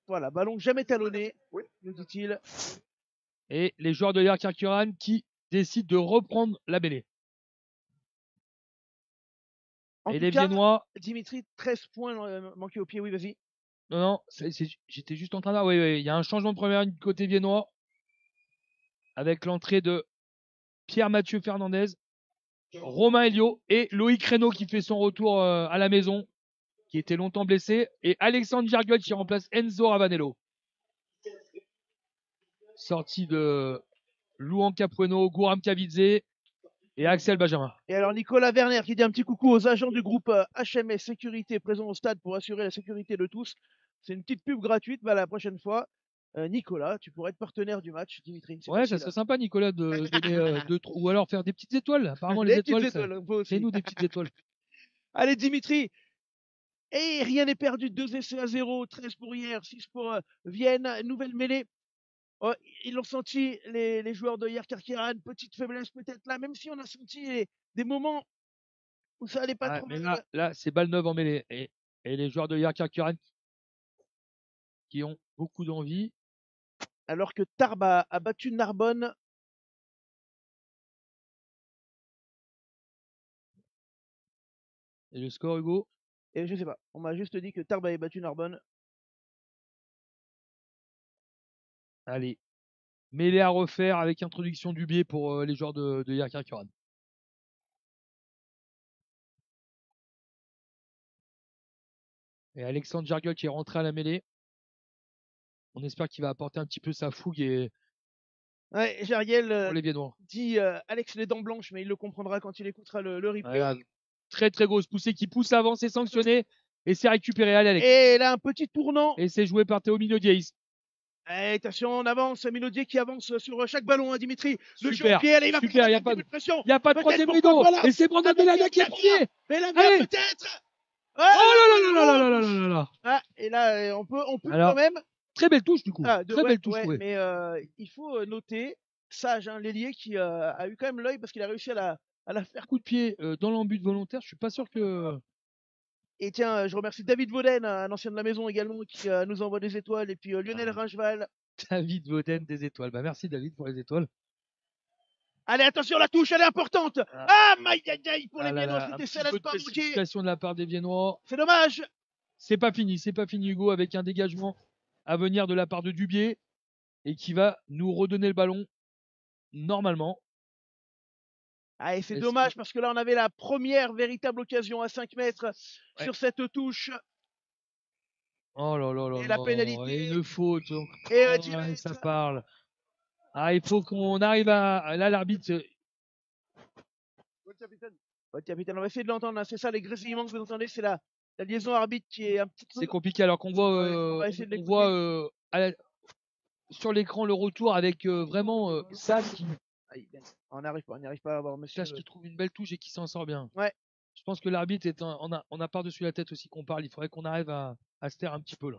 Voilà, ballon jamais talonné, Oui. nous dit-il. Et les joueurs de Yarkirkeran qui décident de reprendre la mêlée. En Et tout les cas, Viennois. Dimitri, 13 points manqués au pied. Oui, vas-y. Non, j'étais juste en train de. Oui, il y a un changement de première ligne côté viennois. Avec l'entrée de Pierre-Mathieu Fernandez, Romain Elio et Loïc Reynaud qui fait son retour à la maison, qui était longtemps blessé, et Alexandre Gerguel qui remplace Enzo Ravanello. Sortie de Louan Capueno, Gouram Kavidze et Axel Benjamin. Et alors, Nicolas Werner qui dit un petit coucou aux agents du groupe HMS Sécurité présents au stade pour assurer la sécurité de tous. C'est une petite pub gratuite. Bah, la prochaine fois, Nicolas, tu pourrais être partenaire du match, Dimitri. C'est Ouais, facile, ça serait sympa, Nicolas, de donner ou alors faire des petites étoiles. Apparemment, Les les petites étoiles, étoiles, on peut aussi. c'est nous des petites étoiles. Allez, Dimitri. Et rien n'est perdu. 2 essais à 0. 13 pour hier, 6 pour Vienne. Nouvelle mêlée. Oh, ils l'ont senti, les joueurs de Yarkirkeran. Petite faiblesse peut-être là, même si on a senti des moments où ça allait pas Ah, trop mais mal. là c'est balle neuve en mêlée. Et les joueurs de Yarkirkeran qui ont beaucoup d'envie. Alors que Tarbes a battu Narbonne. Et le score, Hugo? Et je sais pas, on m'a juste dit que Tarbes avait battu Narbonne. Allez. Mêlée à refaire avec introduction du biais pour les joueurs de Yarkirkeran. Et Alexandre Gerguel qui est rentré à la mêlée. On espère qu'il va apporter un petit peu sa fougue et Ouais, Jariel pour les Viennois. dit Alex les dents blanches, mais il le comprendra quand il écoutera le replay. Voilà. Très très grosse poussée qui pousse avant, c'est sanctionné et c'est récupéré. Allez, Alex. Et là, un petit tournant. Et c'est joué par Théo Minodiaïs. Et attention, on avance. Minodier qui avance sur chaque ballon, hein, Dimitri. Le jeu Super, au pied, allez, il va super, faire y a un pas petit de- peu de pression. Il n'y a pas de Peut-être troisième pourquoi rideau. pas là. Et c'est Brandon Bellana qui est premier. Mais la Allez. peut-être. Oh là là là là là là là là. Ah, et là, on peut Alors, quand même. Très belle touche du coup. Ah, Très belle touche. Ouais. mais il faut noter Sage, hein, l'ailier qui a eu quand même l'œil parce qu'il a réussi à la faire. Coup de pied dans l'embut volontaire. Je suis pas sûr que. Et tiens, je remercie David Vauden, un ancien de la maison également, qui nous envoie des étoiles. Et puis Lionel Ringeval. David Vauden des étoiles. Bah merci David pour les étoiles. Allez, attention, la touche, elle est importante. Ah, aïe, aïe, aïe, pour les Ah là Viennois, là, un c'était petit celle à peu ne de pas manquer. précipitation de la part des Viennois. C'est dommage. C'est pas fini Hugo, avec un dégagement à venir de la part de Dubier et qui va nous redonner le ballon normalement. Ah, et c'est Est-ce dommage parce que là, on avait la première véritable occasion à 5 mètres Ouais. sur cette touche. Oh là là là Et la là, pénalité. et une faute. Donc. Et Oh, direct. ça parle. Ah, il faut qu'on arrive à. Là, l'arbitre. Oui, capitaine. Ouais, capitaine, on va essayer de l'entendre, hein. C'est ça, les grésillements que vous entendez, c'est la liaison arbitre qui est un petit peu. C'est compliqué alors qu'on voit, Ouais, on va essayer de on voit sur l'écran le retour avec vraiment ça qui. Aïe, on n'arrive pas à avoir monsieur. Là, je te trouve une belle touche et qui s'en sort bien. Ouais. Je pense que l'arbitre on a par-dessus la tête aussi qu'on parle. Il faudrait qu'on arrive à se taire un petit peu là.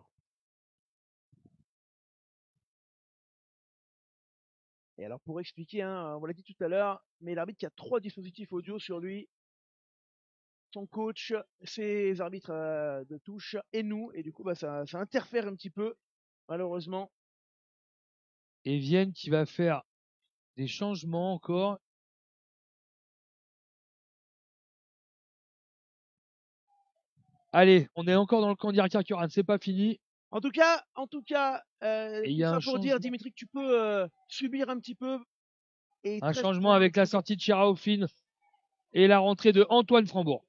Et alors, pour expliquer, hein, on l'a dit tout à l'heure, mais l'arbitre qui a 3 dispositifs audio sur lui, son coach, ses arbitres de touche et nous, et du coup, bah, ça interfère un petit peu, malheureusement. Et Vienne qui va faire des changements encore. Allez, on est encore dans le camp d'Yarkirkeran, c'est pas fini. En tout cas, Et il tout y a ça un pour dire, changement. Dimitri, que tu peux subir un petit peu. Et Un 13 changement points. avec la sortie de Chiraofine et la rentrée de Antoine Frambourg.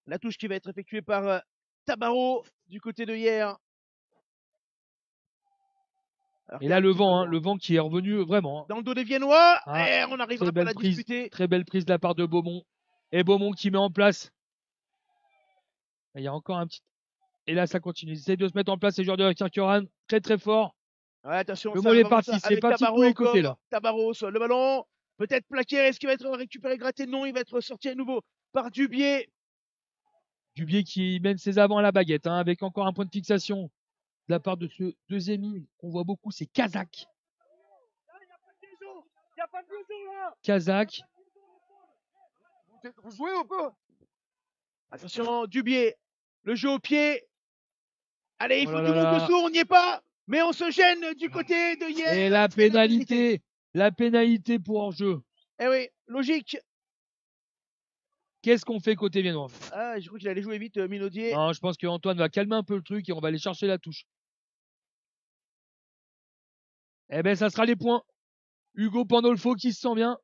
La touche qui va être effectuée par Tabarot du côté de hier. Alors, Et là, le vent qui est revenu vraiment. dans le dos des Viennois, Ah, et on n'arrivera pas à la disputer. Très belle prise de la part de Beaumont. Et Beaumont qui met en place. Il y a encore un petit. Et là, ça continue. Ils essaient de se mettre en place, ces joueurs de Kirkeran. Très, très fort. Ouais, attention, Le ça mot est avance parti. C'est avec parti de tous Tabarot les côtés, encore. là. Tabarot, le ballon, peut-être plaqué. Est-ce qu'il va être récupéré, gratté? Non, il va être sorti à nouveau par Dubié. Dubié qui mène ses avants à la baguette, hein, avec encore un point de fixation de la part de ce deuxième ligne qu'on voit beaucoup, c'est Kazak. Kazak. Vous jouez ou pas? Attention, Dubié, le jeu au pied. Allez, il Oh faut là du là monde là. dessous, on n'y est pas. Mais on se gêne du côté de hier. Et la pénalité pour hors-jeu. Eh oui, logique. Qu'est-ce qu'on fait côté viennois? Ah, je crois qu'il allait jouer vite, Minaudier. Non, je pense qu'Antoine va calmer un peu le truc et on va aller chercher la touche. Eh ben, ça sera les points. Hugo Pandolfo qui se sent bien.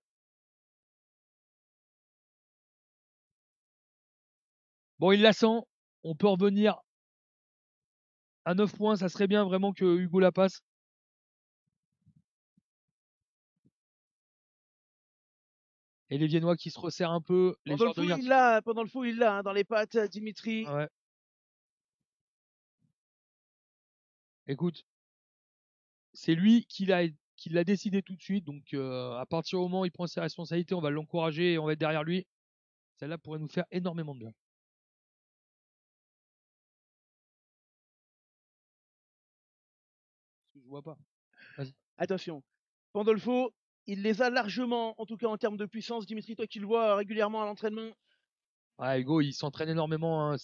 Bon, il la sent. On peut revenir à 9 points. Ça serait bien vraiment que Hugo la passe. Et les Viennois qui se resserrent un peu. Les Pendant le joueurs de fou, Yerk- il l'a, pendant le fou, il l'a, hein, dans les pattes, Dimitri. Ouais. Écoute, c'est lui qui l'a décidé tout de suite. Donc, à partir du moment où il prend ses responsabilités, on va l'encourager et on va être derrière lui. Celle-là pourrait nous faire énormément de bien. Je vois pas. Attention, Pandolfo, il les a largement, en tout cas en termes de puissance. Dimitri, toi qui le vois régulièrement à l'entraînement. Ouais, Hugo, il s'entraîne énormément. Hein.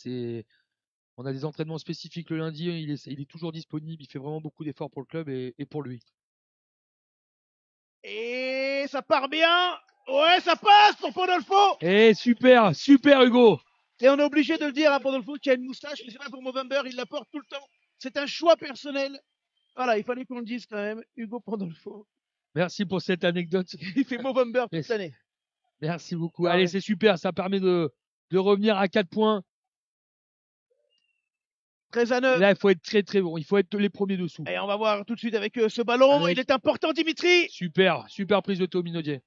On a des entraînements spécifiques le lundi. Il est toujours disponible. Il fait vraiment beaucoup d'efforts pour le club et pour lui. Et ça part bien. Ouais, ça passe pour Pandolfo. Et super, super Hugo. Et on est obligé de le dire à Pandolfo qui a une moustache, mais c'est pas pour Movember, il la porte tout le temps. C'est un choix personnel. Voilà, il fallait qu'on le dise quand même. Hugo Pandolfo. Merci pour cette anecdote. Il fait Movember toute Merci. l'année. Merci beaucoup. Ah Allez, ouais. c'est super. Ça permet de revenir à 4 points. 13-9. Là, il faut être très très bon. Il faut être les premiers dessous. Et on va voir tout de suite avec ce ballon. Avec- Il est important, Dimitri. Super, super prise de Théo Minaudier.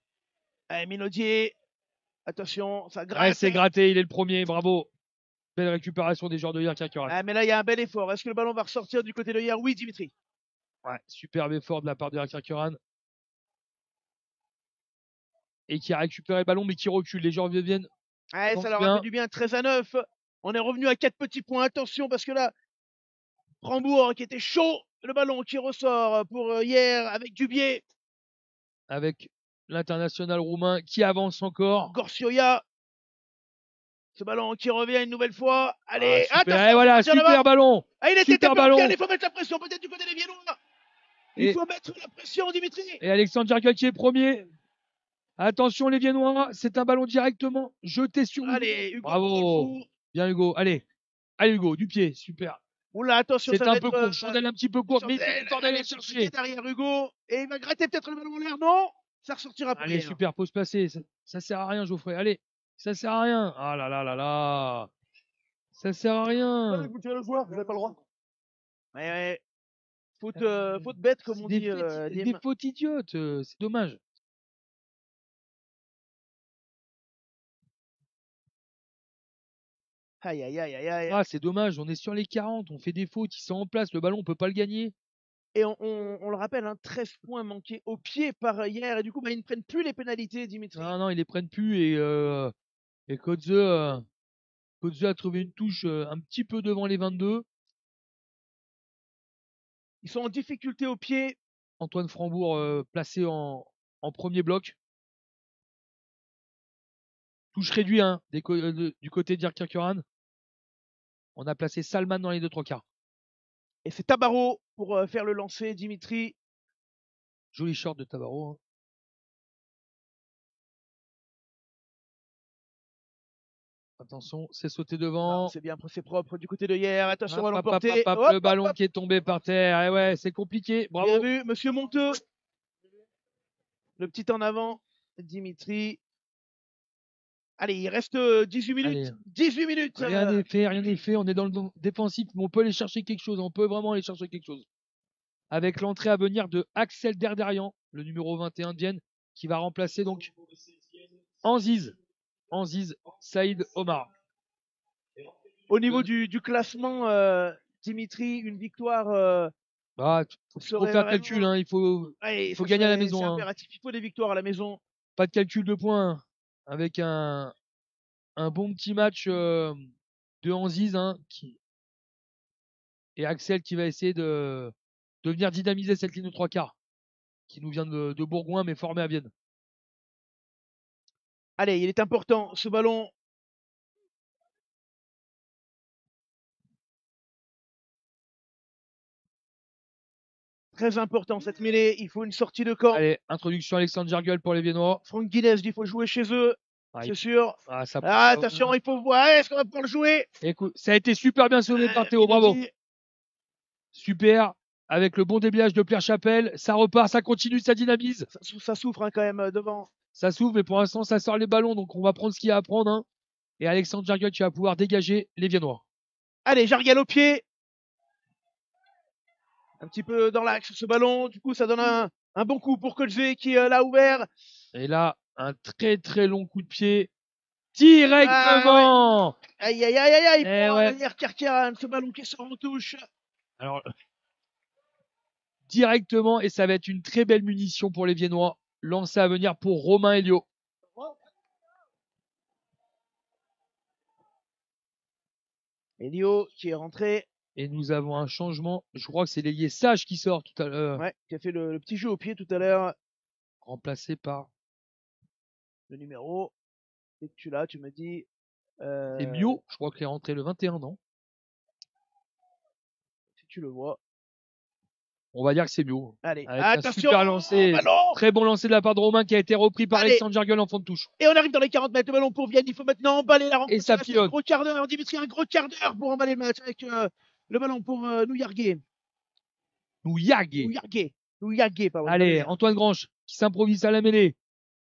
Allez, Minaudier. Attention, ça gratte. Ouais, c'est gratté. Il est le premier. Bravo. Belle récupération des joueurs de Yerk Kirkeran. Ah, mais là, il y a un bel effort. Est-ce que le ballon va ressortir du côté de hier? Oui, Dimitri. Ouais, superbe effort de la part de Yerk Kirkeran. Et qui a récupéré le ballon, mais qui recule. Les joueurs viennent. Ouais, Donc ça leur bien. a fait du bien. 13-9. On est revenu à 4 petits points. Attention, parce que là, Rambourg qui était chaud. Le ballon qui ressort pour hier avec Dubié. Avec l'international roumain qui avance encore. Gorsioya. Ce ballon qui revient une nouvelle fois. Allez, Ah, super. attention. Et voilà, attention super là-bas. ballon. Ah, il était super tapé en ballon. pierre. Il faut mettre la pression. Peut-être du côté des Viennois. Il Et- faut mettre la pression, Dimitri. Et Alexandre Djerka qui est premier. Attention les Viennois, c'est un ballon directement jeté sur Hugo. Allez, Hugo. Bravo. Pandolfo. Bien Hugo, allez. Allez Hugo, du pied, super. Oula, attention, C'est ça va un peu être, court, chandelle un petit peu courte, mais il Chandelle, faut fort d'aller chercher. derrière Hugo. Et il va gratter peut-être le ballon en l'air. Non, ça ressortira pour Allez, hier. super, pause placée. Ça sert à rien, Geoffrey. Allez, ça sert à rien. Ah là là là là. Ça sert à rien. Vous tirez le joueur, vous n'avez pas le droit. Ouais, ouais. Faute bête, comme on dit. Des fautes idiotes, c'est dommage. Aïe, aïe, aïe, aïe, aïe. Ah, c'est dommage, on est sur les 40, on fait des fautes, ils sont en place, le ballon, on peut pas le gagner. Et on le rappelle, hein, 13 points manqués au pied par hier. Et du coup, bah, ils ne prennent plus les pénalités, Dimitri. Non, non, ils les prennent plus et Kodze a trouvé une touche un petit peu devant les 22. Ils sont en difficulté au pied. Antoine Frambourg placé en premier bloc. Touche réduite hein, du côté d'Yerk Kirkeran. On a placé Salman dans les 2-3 quarts. Et c'est Tabarot pour faire le lancer, Dimitri. Joli short de Tabarot. Hein. Attention, c'est sauté devant. C'est bien, c'est propre du côté de hier. Attention, Hop, ballon hop, hop, porté. hop, Hop, le ballon hop. qui est tombé par terre. Eh ouais, c'est compliqué. Bravo. Bien vu, monsieur Monteux. Le petit en avant, Dimitri. Allez, il reste 18 minutes. Allez. 18 minutes. Rien n'est fait, rien n'est fait. On est dans le défensif, mais on peut aller chercher quelque chose. On peut vraiment aller chercher quelque chose. Avec l'entrée à venir de Axel Derderian, le numéro 21 de Vienne, qui va remplacer donc Anziz Saïd Omar. Au niveau du classement, Dimitri, une victoire. Faut serait faire vraiment- calcul, hein. Il faut Ouais, faut ça gagner à la serait- maison, C'est hein. impératif. Il faut des victoires à la maison. Pas de calcul de points. Avec un bon petit match de Anziz, hein, et Axel qui va essayer de venir dynamiser cette ligne de 3/4 qui nous vient de Bourgoin mais formé à Vienne. Allez, il est important ce ballon. Très important cette mêlée. Il faut une sortie de camp. Allez, introduction Alexandre Jargel pour les Viennois. Franck Guinness dit qu'il faut jouer chez eux. Ah, C'est sûr. ça- Ah, attention, il faut voir. Est-ce qu'on va pouvoir le jouer? Écoute, ça a été super bien sauvé par Théo, bravo. Minotti. Super, avec le bon déblayage de Pierre Chapelle, ça repart, ça continue, ça dynamise. Ça souffre hein, quand même devant. Ça s'ouvre, mais pour l'instant, ça sort les ballons, donc on va prendre ce qu'il y a à prendre, hein. Et Alexandre Jargel qui va pouvoir dégager les Viennois. Allez, Jargel au pied. Un petit peu dans l'axe ce ballon. Du coup, ça donne un bon coup pour Kolze qui l'a ouvert. Et là, un très très long coup de pied. Directement! Aïe, aïe, aïe, aïe, aïe. Eh Pour ouais. derrière Kerkeran, ce ballon qui sort en touche. Alors, directement, et ça va être une très belle munition pour les Viennois. Lancé à venir pour Romain Elio. Elio qui est rentré. Et nous avons un changement. Je crois que c'est l'ailier Sage qui sort tout à l'heure. Ouais, qui a fait le petit jeu au pied tout à l'heure. Remplacé par. Le numéro. Et que tu l'as, tu me dis. C'est Mio. Je crois qu'il est rentré le 21, non? Si tu le vois. On va dire que c'est Mio. Allez, Avec un attention. super lancé. Ballon. Très bon lancé de la part de Romain qui a été repris par Allez. Alexandre Jargel en fond de touche. Et on arrive dans les 40 mètres. Le ballon pour Vienne. Il faut maintenant emballer la rencontre. Et ça reste pilote. Un gros quart d'heure. Dimitri, un gros quart d'heure pour emballer le match avec le ballon pour Nouyargué. Nouyargué, pardon. Allez, Antoine Grange qui s'improvise à la mêlée.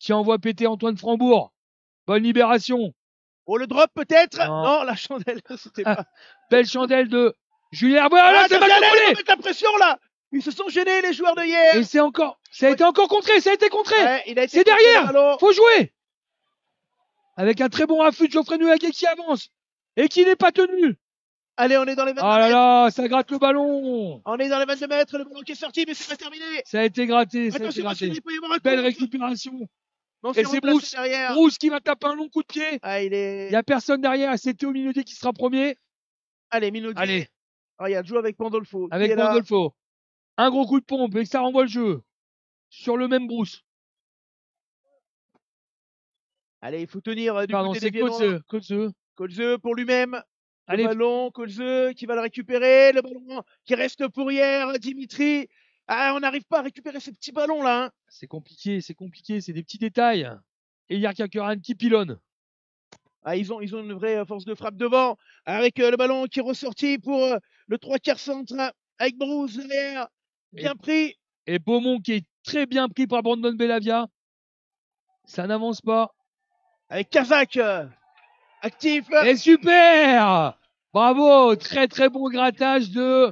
Qui envoie péter Antoine Frambourg. Bonne libération. Oh, le drop peut-être. Non. Non, la chandelle. C'était pas. Belle chandelle de Julien Herbois. Là, c'est mal allez, contrôlé. mettre la pression là. Ils se sont gênés les joueurs de hier. Et c'est encore, ça a été encore contré, ça a été contré. Ouais, il a été C'est contré, derrière. le ballon. Faut jouer. Avec un très bon affût de Geoffrey Nouyargué qui avance. Et qui n'est pas tenu. Allez, on est dans les 22 Ah là mètres. là, ça gratte le ballon. On est dans les 22 mètres. Le ballon qui est sorti, mais c'est pas terminé. Ça a été gratté, ça a été Attention, parce gratté. qu'il peut y avoir un Belle contre. récupération. Non, Et c'est remplacé Bruce. derrière. Bruce qui va taper un long coup de pied. Ah, il est. Il y a personne derrière. C'est Théo Minotier qui sera premier. Allez, Minotti. Allez, Regarde, joue avec Pandolfo. qui avec est là. Pandolfo. Un gros coup de pompe et que ça renvoie le jeu. Sur le même Bruce. Allez, il faut tenir du Pardon, côté c'est des Viennois. Kolze. Kolze pour lui-même. Le Allez, ballon, Kolze qui va le récupérer. Le ballon qui reste pour hier, Dimitri. Ah, on n'arrive pas à récupérer ces petits ballons là. Hein. c'est compliqué, c'est des petits détails. Et Yarka Keran qui pilonne. Ah, ils ont une vraie force de frappe devant. Avec le ballon qui est ressorti pour le 3/4 centre. Avec Bruce derrière. Bien pris. Et Beaumont qui est très bien pris par Brandon Bellavia. Ça n'avance pas. Avec Kazak. Actif. Et super! Bravo! Très très bon grattage de,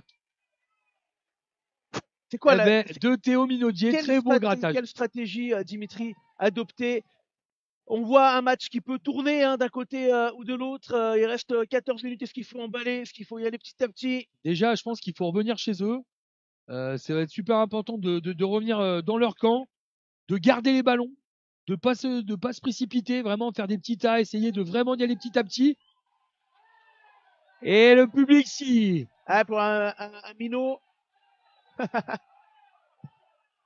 C'est quoi là de Théo Minaudier. Très bon grattage. Quelle stratégie Dimitri adoptée? On voit un match qui peut tourner hein, d'un côté ou de l'autre. Il reste 14 minutes. Est-ce qu'il faut emballer? Est-ce qu'il faut y aller petit à petit? Déjà, je pense qu'il faut revenir chez eux. Ça va être super important de revenir dans leur camp, de garder les ballons, de pas se précipiter, vraiment faire des petits tas, essayer de vraiment y aller petit à petit. Et le public si. Ah, pour un minot.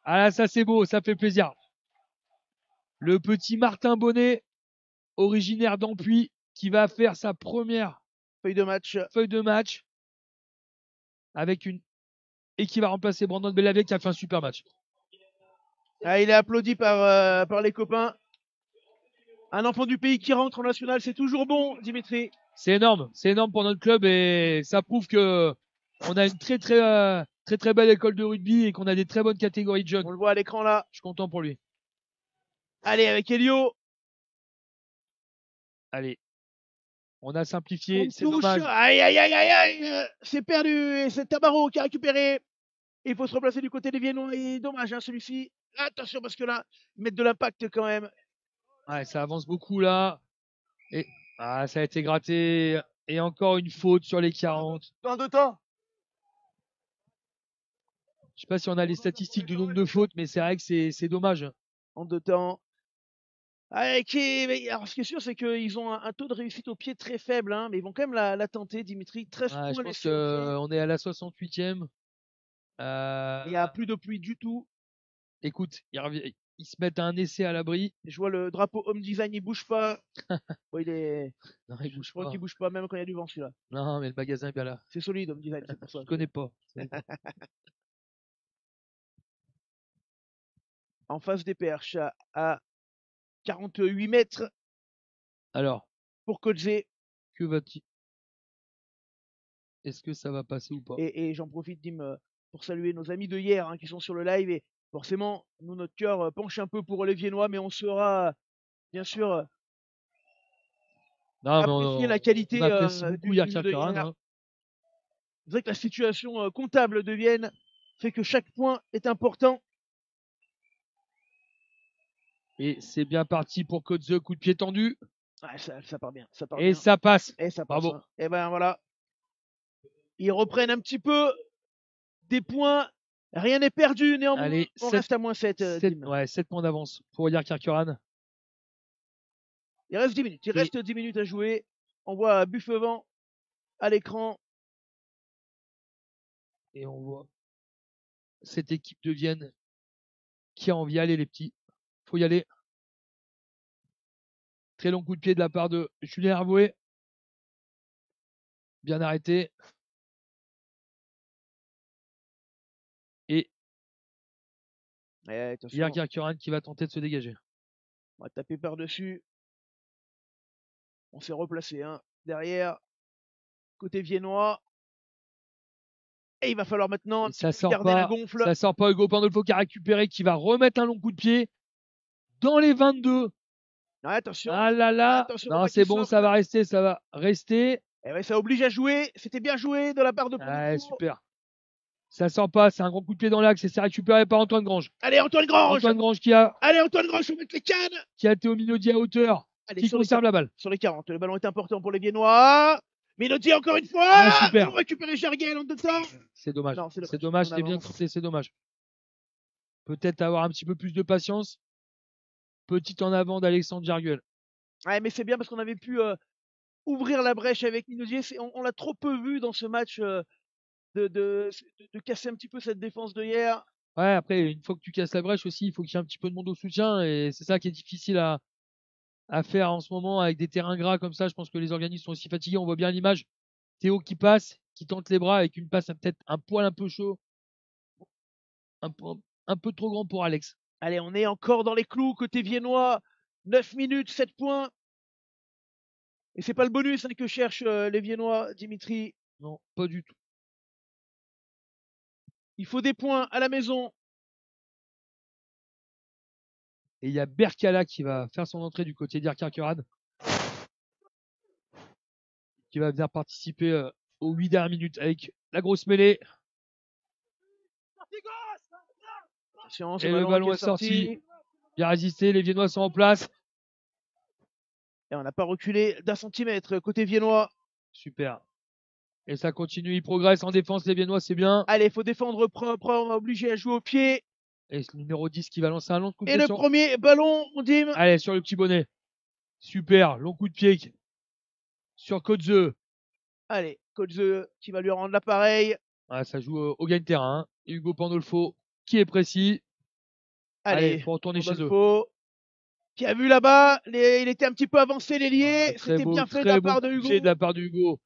Ah là, ça c'est beau, ça fait plaisir. Le petit Martin Bonnet, originaire d'Ampuy, qui va faire sa première Feuille de match. feuille de match et qui va remplacer Brandon Bellavia qui a fait un super match. Ah, il est applaudi par les copains. Un enfant du pays qui rentre en national, c'est toujours bon, Dimitri. C'est énorme pour notre club et ça prouve que on a une très très belle école de rugby et qu'on a des très bonnes catégories de jeunes. On le voit à l'écran là. Je suis content pour lui. Allez, avec Elio. Allez. On a On simplifié, c'est touche. dommage. Aïe, aïe, aïe, aïe, aïe. C'est perdu. Et c'est Tamaro qui a récupéré. Il faut se replacer du côté des Viennois. Et dommage, hein, celui-ci. Attention, parce que là, ils mettent de l'impact quand même. Ouais, ça avance beaucoup là. Et ça a été gratté. Et encore une faute sur les 40. Temps de temps. Je sais pas si on a les statistiques du nombre de fautes, mais c'est vrai que c'est dommage. En 2 temps. Alors, ce qui est sûr, c'est qu'ils ont un taux de réussite au pied très faible, hein, mais ils vont quand même la tenter, Dimitri. 13 Ouais, je points pense laissés au pied. qu'on est à la 68e. Il n'y a plus de pluie du tout. Écoute, ils se mettent un essai à l'abri. Je vois le drapeau Home Design, il bouge pas. Bon, Non, il bouge je crois pas. qu'il bouge pas, même quand il y a du vent, celui-là. Non, mais le magasin est bien là. C'est solide, Home Design, c'est pour ça. Je connais pas. En face des perches, à 48 mètres Alors, pour Kodze. que va-t-il? Est-ce que ça va passer ou pas? Et j'en profite, Dim, pour saluer nos amis de hier hein, qui sont sur le live. Et forcément, nous, notre cœur penche un peu pour les Viennois, mais on sera, bien sûr, Non, mais apprécier la qualité on apprécie du beaucoup jeu Yarkir de Kuran. hier. Hein. C'est vrai que la situation comptable de Vienne fait que chaque point est important. Et c'est bien parti pour Kodze, coup de pied tendu. Ouais, ça part bien. Ça part Et bien. ça passe. Et ça passe. Bravo. Hein. Et ben voilà. Ils reprennent un petit peu des points. Rien n'est perdu. Néanmoins, Allez, on 7, reste à moins 7. 7 points d'avance pour Yarkir Kuran. Il reste 10 minutes. Il reste 10 minutes à jouer. On voit Buffevent à l'écran. Et on voit cette équipe de Vienne qui a envie d'aller, les petits. Faut y aller. Très long coup de pied de la part de Julien Hervouet. Bien arrêté. Et Yarkir Kuran qui va tenter de se dégager. On va taper par-dessus. On s'est replacé hein, derrière. Côté viennois. Et il va falloir maintenant ça sort garder pas, la gonfle. Ça sort pas. Hugo Pandolfo qui a récupéré, qui va remettre un long coup de pied dans les 22. Ouais, attention. Ah là là. Attention, non, c'est bon, ça va rester, ça va rester. Et ouais, ça oblige à jouer. C'était bien joué de la part de Pandolfo. Ouais, super. Ça sort pas, c'est un grand coup de pied dans l'axe et c'est récupéré par Antoine Grange. Allez, Antoine Grange. Antoine Grange qui a. Allez, Antoine Grange, on met les cannes. Qui a été au Minaudier à hauteur. Allez, qui conserve la balle. Sur les 40. Le ballon est important pour les Viennois. Minaudier encore une fois. Ah, super. Ils vont récupérer Jargel en 2 temps. C'est dommage. Non, c'est dommage, c'est bien tenté, c'est dommage. Peut-être avoir un petit peu plus de patience. Petit en avant d'Alexandre Jargel. Ouais, mais c'est bien parce qu'on avait pu ouvrir la brèche avec Minaudier. On l'a trop peu vu dans ce match de casser un petit peu cette défense de hier. Ouais, après, une fois que tu casses la brèche aussi, il faut qu'il y ait un petit peu de monde au soutien. Et c'est ça qui est difficile à faire en ce moment avec des terrains gras comme ça. Je pense que les organismes sont aussi fatigués. On voit bien l'image. Théo qui passe, qui tente les bras avec une passe peut-être un poil un peu chaud. Un peu trop grand pour Alex. Allez, on est encore dans les clous côté viennois. 9 minutes, 7 points. Et c'est pas le bonus hein, que cherchent les Viennois, Dimitri. Non, pas du tout. Il faut des points à la maison. Et il y a Berkala qui va faire son entrée du côté d'Yarkir Kuran. Qui va venir participer aux 8 dernières minutes avec la grosse mêlée. Attention, et le ballon est sorti. Bien résisté, les Viennois sont en place. Et on n'a pas reculé d'un centimètre côté viennois. Super. Et ça continue, il progresse en défense, les Viennois, c'est bien. Allez, il faut défendre propre, on va obliger à jouer au pied. Et le numéro 10 qui va lancer un long coup de pied. Et le premier ballon, on dit. Allez, sur le petit bonnet. Super, long coup de pied sur Kodze. Allez, Kodze qui va lui rendre l'appareil. Ouais, ça joue au gain de terrain. Hein. Hugo Pandolfo qui est précis. Allez, pour retourner chez eux. Qui a vu là-bas, il était un petit peu avancé l'ailier. C'était bien fait de la part de Hugo. De la part de Hugo.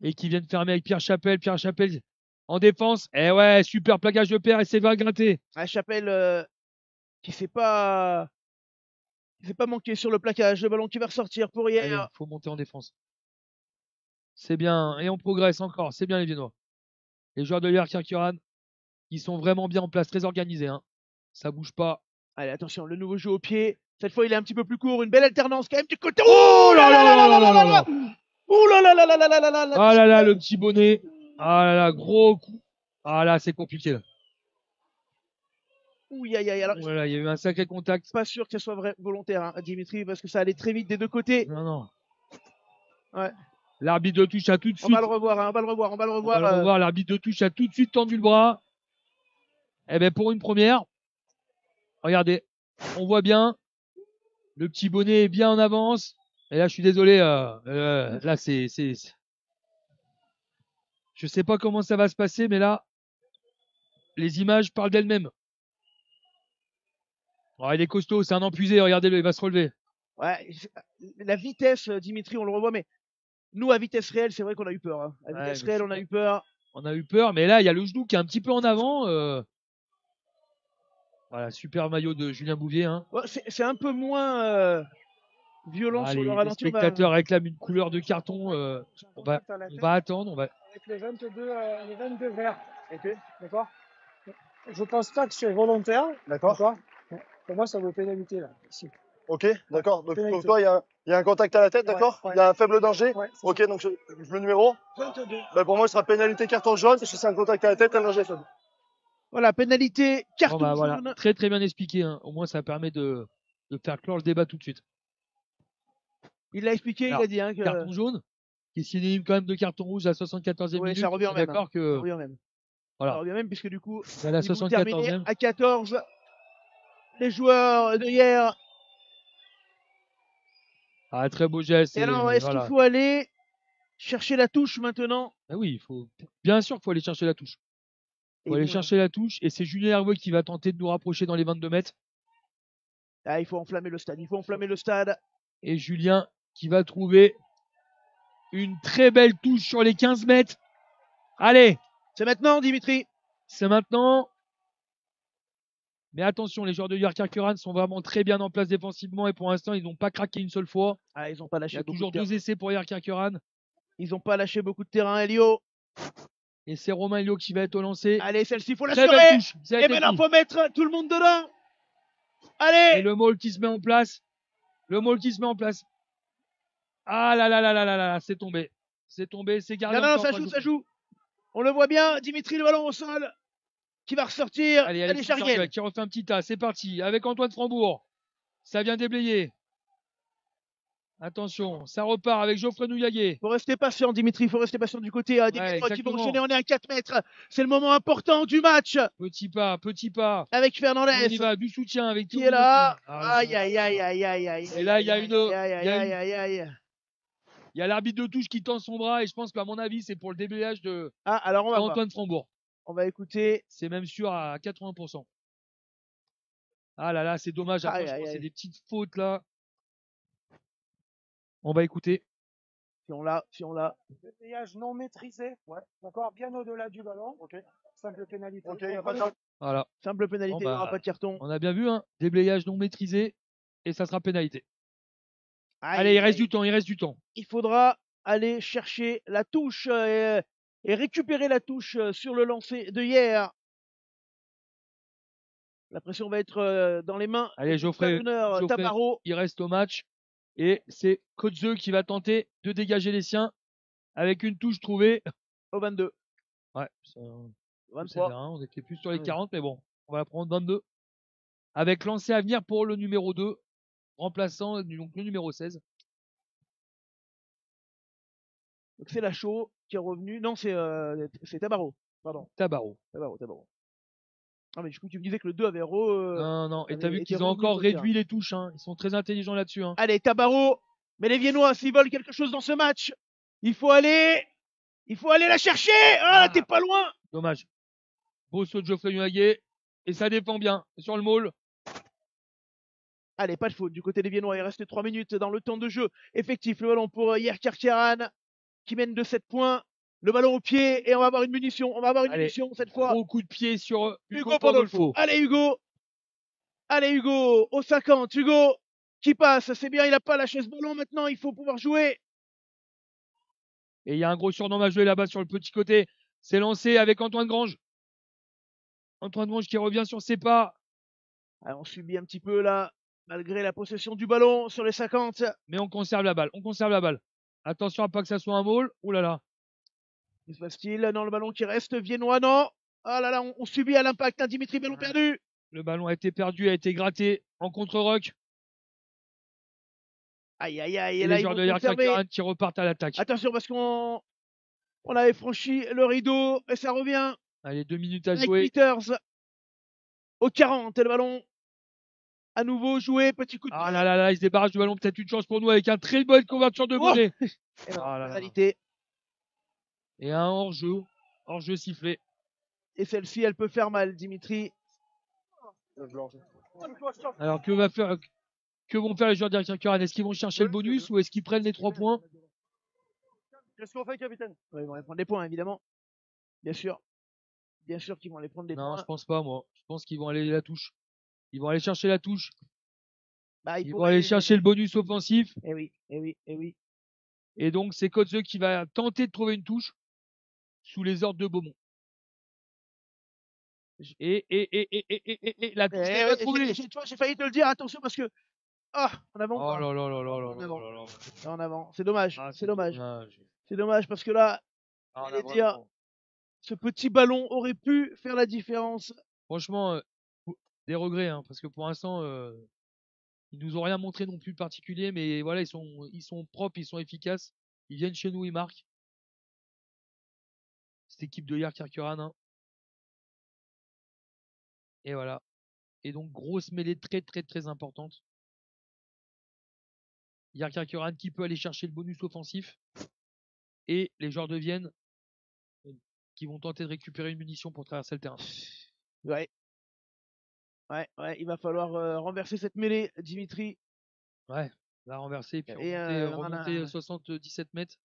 Et qui vient de fermer avec Pierre Chapelle. Pierre Chapelle en défense. Et ouais, super plaquage de Pierre et c'est va grinter. Chapelle qui s'est pas manqué sur le plaquage. Le ballon qui va ressortir pour hier. Il faut monter en défense. C'est bien. Et on progresse encore. C'est bien les Viennois. Les joueurs de Yarkir Kuran, ils sont vraiment bien en place, très organisés. Hein. Ça bouge pas. Allez, attention, le nouveau jeu au pied. Cette fois, il est un petit peu plus court. Une belle alternance quand même du côté. Oh là là là là là là là. Oh là là là là là là là là là. Ah là là, le petit bonnet. Ah là là, gros coup. Ah là, c'est compliqué là. Ouh, aïe, aïe. Alors, Voilà, il y a eu un sacré contact. pas sûr que ce soit volontaire, hein, Dimitri, parce que ça allait très vite des deux côtés. Non, non. Ouais. L'arbitre de touche a tout de On suite. va le revoir, hein, on va le revoir, on va le On revoir. va le revoir. L'arbitre de touche a tout de suite tendu le bras. Eh ben, pour une première. Regardez. On voit bien. Le petit bonnet est bien en avance. Et là, je suis désolé. Là, je sais pas comment ça va se passer, mais là, les images parlent d'elles-mêmes. Oh, il est costaud, c'est un empuisé. Regardez-le, il va se relever. Ouais, la vitesse, Dimitri, on le revoit, mais nous, à vitesse réelle, c'est vrai qu'on a eu peur. Hein. À Ouais, vitesse mais réelle, on a eu peur. On a eu peur, mais là, il y a le genou qui est un petit peu en avant. Voilà, super maillot de Julien Bouvier. Hein. Ouais, c'est un peu moins violent sur le Les ralenti. spectateurs réclament une couleur de carton. On va attendre. Avec les 22 verts. D'accord. Je pense pas que c'est volontaire. D'accord. Pour moi, ça vaut pénalité là. Ici. Ok, d'accord. Donc Pénalité. pour toi, il y a un contact à la tête, d'accord? Ouais. Il y a un faible danger. Ouais, c'est Ok, donc le numéro? 22. Ben, pour moi, ce sera pénalité carton jaune, parce que c'est un contact à la tête, un danger faible. Voilà, pénalité, carton Bon, voilà. jaune. Très très bien expliqué. Hein. Au moins, ça permet de faire clore le débat tout de suite. Il l'a expliqué, Alors, il a dit hein, que. Carton jaune, qui est synonyme quand même de carton rouge à 74e Oui, minute. ça revient au même. D'accord que Ça revient même. voilà. Ça revient même, puisque du coup, C'est à la ils vont terminer 74e. à 14. Les joueurs de hier. Ah, très beau geste. Et alors, est-ce voilà. qu'il faut aller chercher la touche maintenant? Ah oui, il faut. Bien sûr qu'il faut aller chercher la touche. Il faut Et aller bon, chercher la touche. Et c'est Julien Hervé qui va tenter de nous rapprocher dans les 22 mètres. Ah, il faut enflammer le stade. Il faut enflammer le stade. Et Julien qui va trouver une très belle touche sur les 15 mètres. Allez, C'est maintenant, Dimitri. c'est maintenant. Mais attention, les joueurs de Yerkirkuran sont vraiment très bien en place défensivement et pour l'instant, ils n'ont pas craqué une seule fois. Ah, ils n'ont pas Il y lâché a beaucoup toujours de terrain. 2 essais pour Yerkirkuran. Ils n'ont pas lâché beaucoup de terrain, Elio. Et c'est Romain Elio qui va être au lancer. Allez, celle-ci, faut Très belle l'assurer. touche. Ça a Et été maintenant, pris. faut mettre tout le monde dedans. Et Allez. le maul qui se met en place. Le maul qui se met en place. Ah là là là là là là, c'est tombé. C'est tombé, c'est gardé. Non, non, encore, ça pas joue, de- ça joue. On le voit bien. Dimitri, le ballon au sol. Qui va ressortir. Allez, Allez, Charriel. qui refait un petit tas. C'est parti. Avec Antoine Frambourg. Ça vient déblayer. Attention, ça repart avec Geoffrey Nouyaguet. Faut rester patient, Dimitri. Faut rester patient du côté. Dimitri qui va exactement. enchaîner. On est à 4 mètres. C'est le moment important du match. Petit pas, petit pas. Avec On y Fernandez. va, du soutien avec Qui tout est là. Ah, Aïe, aïe, aïe, aïe, aïe, aïe. Et là, il y a une- Aïe, il y aïe, a une- aïe, aïe, aïe. Il y a l'arbitre de touche qui tend son bras et je pense qu'à mon avis, c'est pour le déblayage de Ah, alors on va voir. Antoine Frambourg. On va écouter. C'est même sûr à 80%. Ah là là, c'est dommage. Aïe, Franchement, aïe, c'est aïe. des petites fautes là. On va écouter. Si on l'a, si on l'a. Déblayage non maîtrisé. Ouais. D'accord. Bien au-delà du ballon. Ok. Simple pénalité. Ok, il n'y a pas de chance. Voilà. Simple pénalité, Bon, il n'y bah, aura pas de carton. On a bien vu, hein. Déblayage non maîtrisé et ça sera pénalité. Aïe, Allez, il reste aïe. du temps, il reste du temps. Il faudra aller chercher la touche et récupérer la touche sur le lancer de hier. La pression va être dans les mains. Allez, Geoffrey, Geoffrey. Tabaro. Il reste au match et c'est Kotzeux qui va tenter de dégager les siens avec une touche trouvée. Au 22. Ouais, c'est 23. bien, on était plus sur les Oui. 40, mais bon, on va la prendre 22. Avec lancé à venir pour le numéro 2, remplaçant donc le numéro 16. Donc c'est Lachaud qui est revenu. Non, c'est Tabaro. Pardon. Tabaro. Tabaro. Ah, mais du coup, tu me disais que le 2 avait Non, non, et avait t'as vu été qu'ils ont revenu encore sur le réduit les touches, hein. Ils sont très intelligents là-dessus. Hein. Allez, Tabaro. Mais les Viennois, s'ils veulent quelque chose dans ce match, il faut aller la chercher. Ah, t'es pas loin. Dommage. Beau saut de Geoffrey Nuaguet. Et ça défend bien sur le maul. Allez, pas de faute du côté des Viennois. Il reste 3 minutes dans le temps de jeu. Effectif, le ballon pour Yerkirkuran qui mène de 7 points. Le ballon au pied et on va avoir une munition. On va avoir une Allez, munition cette fois. Gros coup de pied sur Hugo Hugo Pandolfo. Pandolfo. Allez, Hugo. Allez, Hugo. Au 50. Hugo qui passe. C'est bien, il n'a pas lâché ce ballon. Maintenant, il faut pouvoir jouer. Et il y a un gros surnom à jouer là-bas sur le petit côté. C'est lancé avec Antoine Grange. Antoine Grange qui revient sur ses pas. Alors, on subit un petit peu là Malgré la possession du ballon sur les 50. Mais on conserve la balle. On conserve la balle. Attention à pas que ça soit un maul. Ouh là là. Que se passe-t-il? Non, le ballon qui reste. Viennois, non. Ah là là, on subit à l'impact. Hein, Dimitri, ballon perdu. Le ballon a été perdu, a été gratté en contre-rock. Aïe, aïe, aïe. Et là, les ils joueurs vont de Yarkar conserver. Kuran qui repartent à l'attaque. Attention parce qu'on avait franchi le rideau et ça revient. Allez, 2 minutes à Mike jouer. Peters au 40 et le ballon à nouveau joué, petit coup de Ah là là là, il se débarrasse du ballon. Peut-être une chance pour nous avec un très bonne couverture de Bonnet. Et non, Ah là là. pénalité. Et un hors-jeu. Hors-jeu sifflé. Et celle-ci, elle peut faire mal, Dimitri. Alors que vont faire les joueurs de Yarkar Kuran? Est-ce qu'ils vont chercher le bonus ou est-ce qu'ils prennent les 3 points? Qu'est-ce qu'on fait, capitaine? Ouais, ils vont aller prendre des points, évidemment. Bien sûr. Bien sûr qu'ils vont aller prendre des Non, points. je pense pas, moi. Je pense qu'ils vont aller la touche. Ils vont aller chercher la touche. Bah, Ils vont aller chercher le bonus offensif. Eh oui, eh oui, eh oui. Et donc, c'est Kotzeux qui va tenter de trouver une touche sous les ordres de Beaumont. Et la touche n'est pas trouvée. Tu vois, j'ai failli te le dire, attention parce que. Ah, en avant. Oh là là là là là En là avant. là là. En avant. C'est dommage. Ah, c'est dommage. dommage. C'est dommage parce que là, Ah, j'allais là, dire, vraiment. ce petit ballon aurait pu faire la différence. Franchement, des regrets, hein, parce que pour l'instant, ils nous ont rien montré non plus de particulier, mais voilà, ils sont propres, ils sont efficaces. Ils viennent chez nous, ils marquent. Cette équipe de Yarkar Kuran, hein. Et voilà. Et donc, grosse mêlée très très très importante. Yarkar Kuran qui peut aller chercher le bonus offensif. Et les joueurs de Vienne qui vont tenter de récupérer une munition pour traverser le terrain. Ouais. Ouais, il va falloir renverser cette mêlée, Dimitri. Ouais, la renverser puis Et, remonter 77 mètres.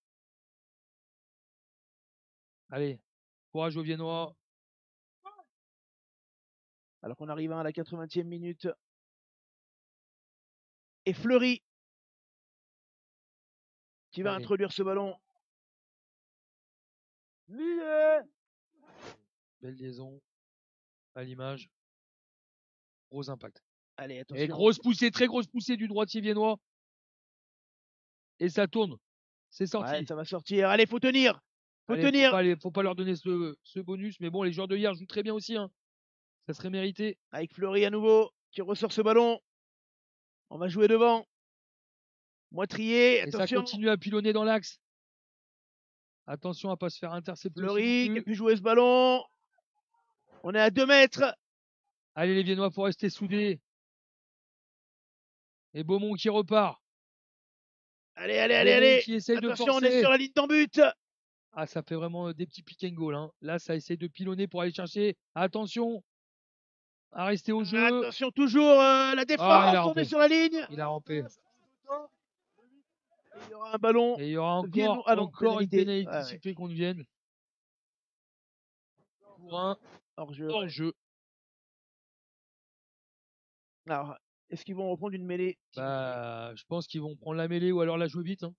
Allez, courage aux Viennois. Alors qu'on arrive à la 80e minute. Et Fleury qui va Allez. introduire ce ballon. Belle liaison. À l'image. Gros impact. Allez, attention. Et grosse poussée, très grosse poussée du droitier viennois. Et ça tourne. C'est sorti. Ouais, ça va sortir. Allez, faut tenir. Faut Allez, tenir. Faut pas leur donner ce bonus. Mais bon, les joueurs de hier jouent très bien aussi, hein. Ça serait mérité. Avec Fleury à nouveau qui ressort ce ballon. On va jouer devant. Moitrier, Et ça attention. continue à pilonner dans l'axe. Attention à pas se faire intercepter. Fleury qui a pu jouer ce ballon. On est à 2 mètres. Allez, les Viennois, faut rester soudés. Et Beaumont qui repart. Allez, Beaumont qui essaye de Attention, on est forcer. sur la ligne d'en but. Ah, ça fait vraiment des petits pick and goal, hein. Là, ça essaye de pilonner pour aller chercher. Attention à rester au jeu. Attention, toujours la défense. Ah, il a On rampé. est sur la ligne. Il a rampé. Il y aura un ballon. Et il y aura Viennois. Ah non, encore une pénalité. pénalité Ouais, sifflée contre Vienne. Pour un hors-jeu. Alors, est-ce qu'ils vont reprendre une mêlée? Bah, je pense qu'ils vont prendre la mêlée ou alors la jouer vite, hein.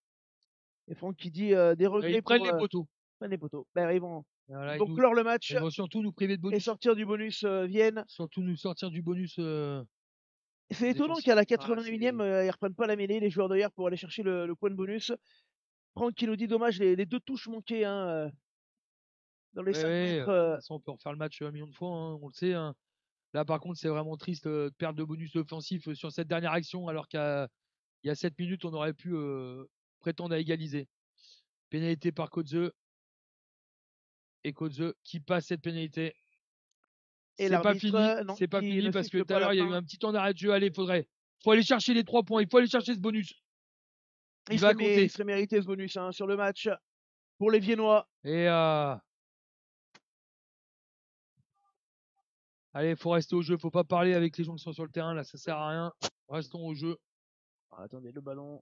Et Franck qui dit des regrets Ils prennent les poteaux. les poteaux. Ben, ils vont Voilà, donc clore le match ils vont surtout nous priver de et bonus. sortir du bonus Vienne. Surtout nous sortir du bonus. C'est étonnant défensif. qu'à la Ah, 81e, ils reprennent pas la mêlée, les joueurs de hier, pour aller chercher le point de bonus. Franck qui nous dit dommage, les 2 touches manquées hein, dans les 5 Ouais, mètres. de toute façon, on peut refaire le match 1 million de fois, hein, on le sait, hein. Là, par contre, c'est vraiment triste de perdre de bonus offensif sur cette dernière action, alors qu'il y a 7 minutes, on aurait pu prétendre à égaliser. Pénalité par Kotzeux. Et Kotzeux qui passe cette pénalité. Et C'est pas l'arbitre, fini, non, c'est pas qui fini ne parce que siffle tout pas à la l'heure, il y a eu fin. un petit temps d'arrêt de jeu. Allez, faut aller chercher les 3 points, il faut aller chercher ce bonus. Il va compter. Il serait mérité ce bonus hein, sur le match pour les Viennois. Et allez, faut rester au jeu, faut pas parler avec les gens qui sont sur le terrain, là, ça sert à rien. Restons au jeu. Ah, attendez, le ballon.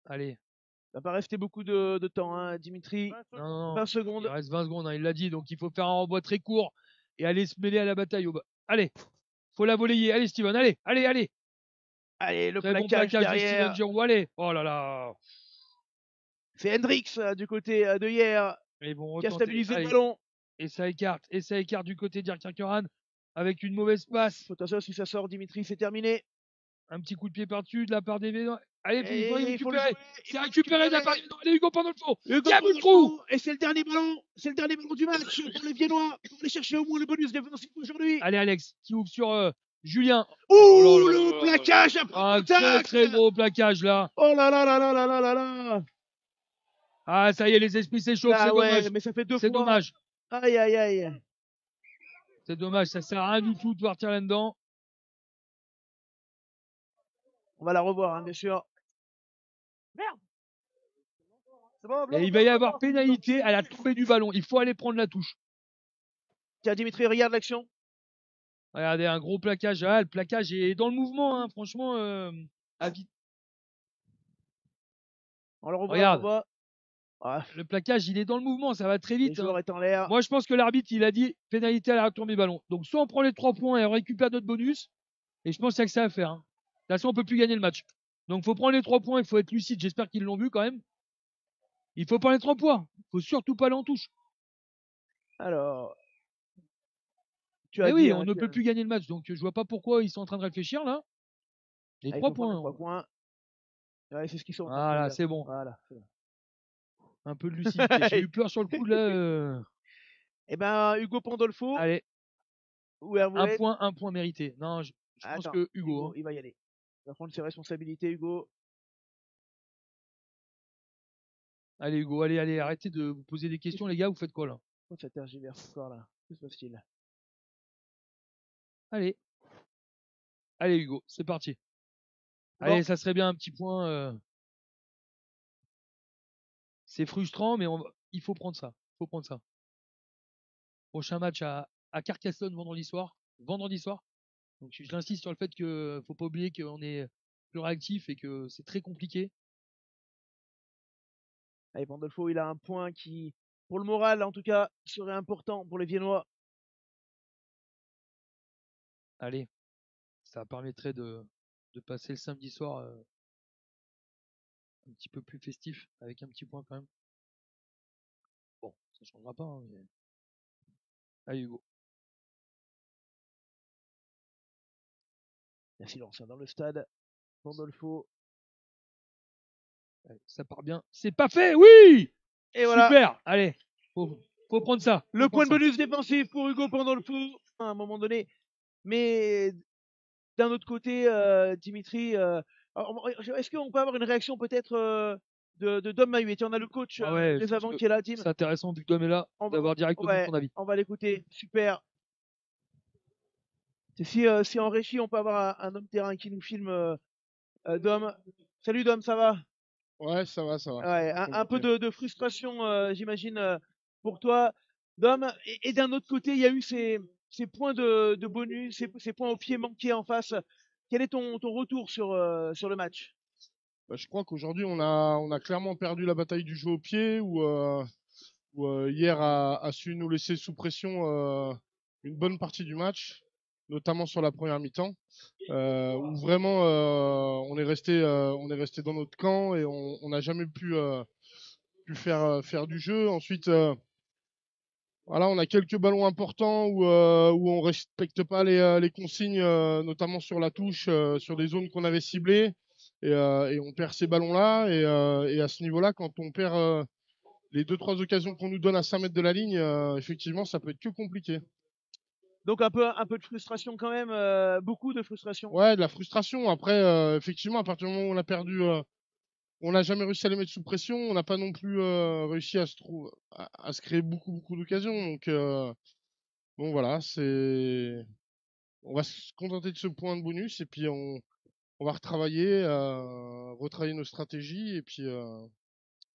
Allez. Ça va pas rester beaucoup de temps, hein, Dimitri. Non, 20 il secondes. reste 20 secondes, hein, il l'a dit, donc il faut faire un renvoi très court et aller se mêler à la bataille. Allez, faut la voler. Allez, Steven, allez. Allez, le Très bon plaquage plaquage de derrière. Steven Giroud, allez. Oh là là. C'est Hendrix du côté de hier Ils vont qui a retenter. stabilisé Allez. le ballon. Et ça écarte du côté d'Yarkar Kuran. avec une mauvaise passe. Attention, si ça sort, Dimitri, c'est terminé. Un petit coup de pied par-dessus de la part des Védans. Allez, Et il faut il faut le récupérer. jouer, il C'est faut récupéré de la part récupérer. des Védans. Allez, Hugo Pandolfo. Hugo Qui a vu le Pandolfo, trou? et c'est le dernier ballon. C'est le dernier ballon du match pour les Viennois. Pour aller chercher au moins le bonus défensif aujourd'hui. Allez, Alex, qui ouvre sur Julien. Ouh, Oh là là le là là. plaquage après Un très contact. très gros plaquage là. Oh là là là là là là là là. Ah, ça y est, les esprits s'échauffent. Ah C'est ouais, dommage. mais ça fait 2 C'est fois. dommage. Aïe aïe aïe. C'est dommage. Ça sert à rien du tout de partir là-dedans. On va la revoir, hein, bien sûr. C'est bon, Et il va y avoir pénalité à la tombée du ballon. Il faut aller prendre la touche. Tiens, Dimitri, regarde l'action. Regardez, un gros plaquage. Ah, le plaquage est dans le mouvement, hein, franchement. À vite. On le revoit. Regarde. On le revoit. Ah, Le plaquage, il est dans le mouvement. Ça va très les vite. hein. joueurs est en l'air. Moi, je pense que l'arbitre, il a dit pénalité à la retombée du ballon. Donc, soit on prend les 3 points et on récupère notre bonus. Et je pense qu'il y a que ça à faire. Hein. De toute façon, on peut plus gagner le match. Donc, faut prendre les 3 points. Il faut être lucide. J'espère qu'ils l'ont vu quand même. Il faut prendre les 3 points. Il faut surtout pas aller en touche. Alors. Tu Mais as oui, dit, on hein, ne que- peut plus gagner le match. Donc, je vois pas pourquoi ils sont en train de réfléchir là. Les Ah, il 3 faut prendre points. les 3 points. Ouais, c'est ce qu'ils sont. en train de Voilà, faire. c'est bon. Voilà. C'est bon. Un peu de lucidité. J'ai eu peur sur le coup là. Eh ben, Hugo Pandolfo Allez, ou Hervé. un point mérité. Non, je pense Attends, que Hugo. hein. il va y aller. Il va prendre ses responsabilités, Hugo. Allez, Hugo, allez, arrêtez de vous poser des questions, les gars. Vous faites quoi là? Oh, ça tergiverse encore là. Que se passe-t-il? Allez. Allez, Hugo, c'est parti. Bon. Allez, ça serait bien un petit point. C'est frustrant, mais il faut prendre ça. Il faut prendre ça. Prochain match à Carcassonne vendredi soir. Donc je l'insiste sur le fait que faut pas oublier qu'on est plus réactif et que c'est très compliqué. Allez, Pandolfo, il a un point qui, pour le moral en tout cas, serait important pour les Viennois. Allez, ça permettrait de passer le samedi soir un petit peu plus festif avec un petit point quand même. Bon, ça changera pas. Hein, mais... Allez, Hugo. Il y a silence hein, dans le stade. Pandolfo. Allez, ça part bien. C'est pas fait, oui. Et voilà. Super. Allez, faut prendre ça. Le point de bonus défensif pour Hugo Pandolfo à un moment donné. Mais d'un autre côté, Dimitri, est-ce qu'on peut avoir une réaction peut-être de Dom Mahuet? On a le coach Ah ouais, des je avants pense qui est là, Dim. C'est intéressant vu que Dom est là, On va- d'avoir directement ouais. son avis. On va l'écouter. Super. Si en régie, on peut avoir un homme terrain qui nous filme Dom. Salut Dom, ça va? Ouais, ça va, ça va. Ouais, un peu de frustration, j'imagine, pour toi, Dom. Et d'un autre côté, il y a eu ces points de bonus, ces points au pied manqués en face. Quel est ton retour sur le match? Bah, je crois qu'aujourd'hui, on a clairement perdu la bataille du jeu au pied, où hier a su nous laisser sous pression une bonne partie du match, notamment sur la première mi-temps, où vraiment on est resté dans notre camp et on n'a jamais pu faire du jeu. Ensuite, voilà, on a quelques ballons importants où on respecte pas les consignes, notamment sur la touche, sur des zones qu'on avait ciblées, et on perd ces ballons-là. Et à ce niveau-là, quand on perd les 2-3 occasions qu'on nous donne à 5 mètres de la ligne, effectivement, ça peut être que compliqué. Donc un peu de frustration quand même, beaucoup de frustration. Ouais, de la frustration. Après, effectivement, à partir du moment où on a perdu, on n'a jamais réussi à les mettre sous pression. On n'a pas non plus réussi à se créer beaucoup d'occasions. Donc bon, voilà, on va se contenter de ce point de bonus et puis on va retravailler nos stratégies et puis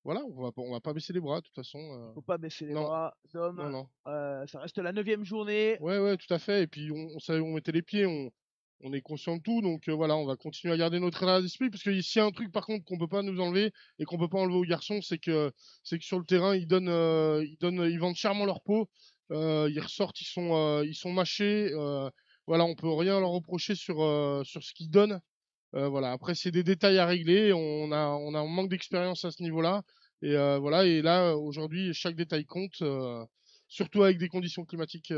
voilà, on va pas baisser les bras de toute façon. Faut pas baisser les non. bras, Dom. Non. Ça reste la 9e journée. Ouais, tout à fait. Et puis on savait où on mettait les pieds, on est conscient de tout, donc voilà, on va continuer à garder notre état d'esprit, parce que s'il y a un truc par contre qu'on peut pas nous enlever et qu'on peut pas enlever aux garçons, c'est que sur le terrain ils vendent chèrement leur peau, ils ressortent, ils sont mâchés, voilà, on peut rien leur reprocher sur ce qu'ils donnent. Voilà, après c'est des détails à régler, on a un manque d'expérience à ce niveau-là, et voilà, et là aujourd'hui chaque détail compte, surtout avec des conditions climatiques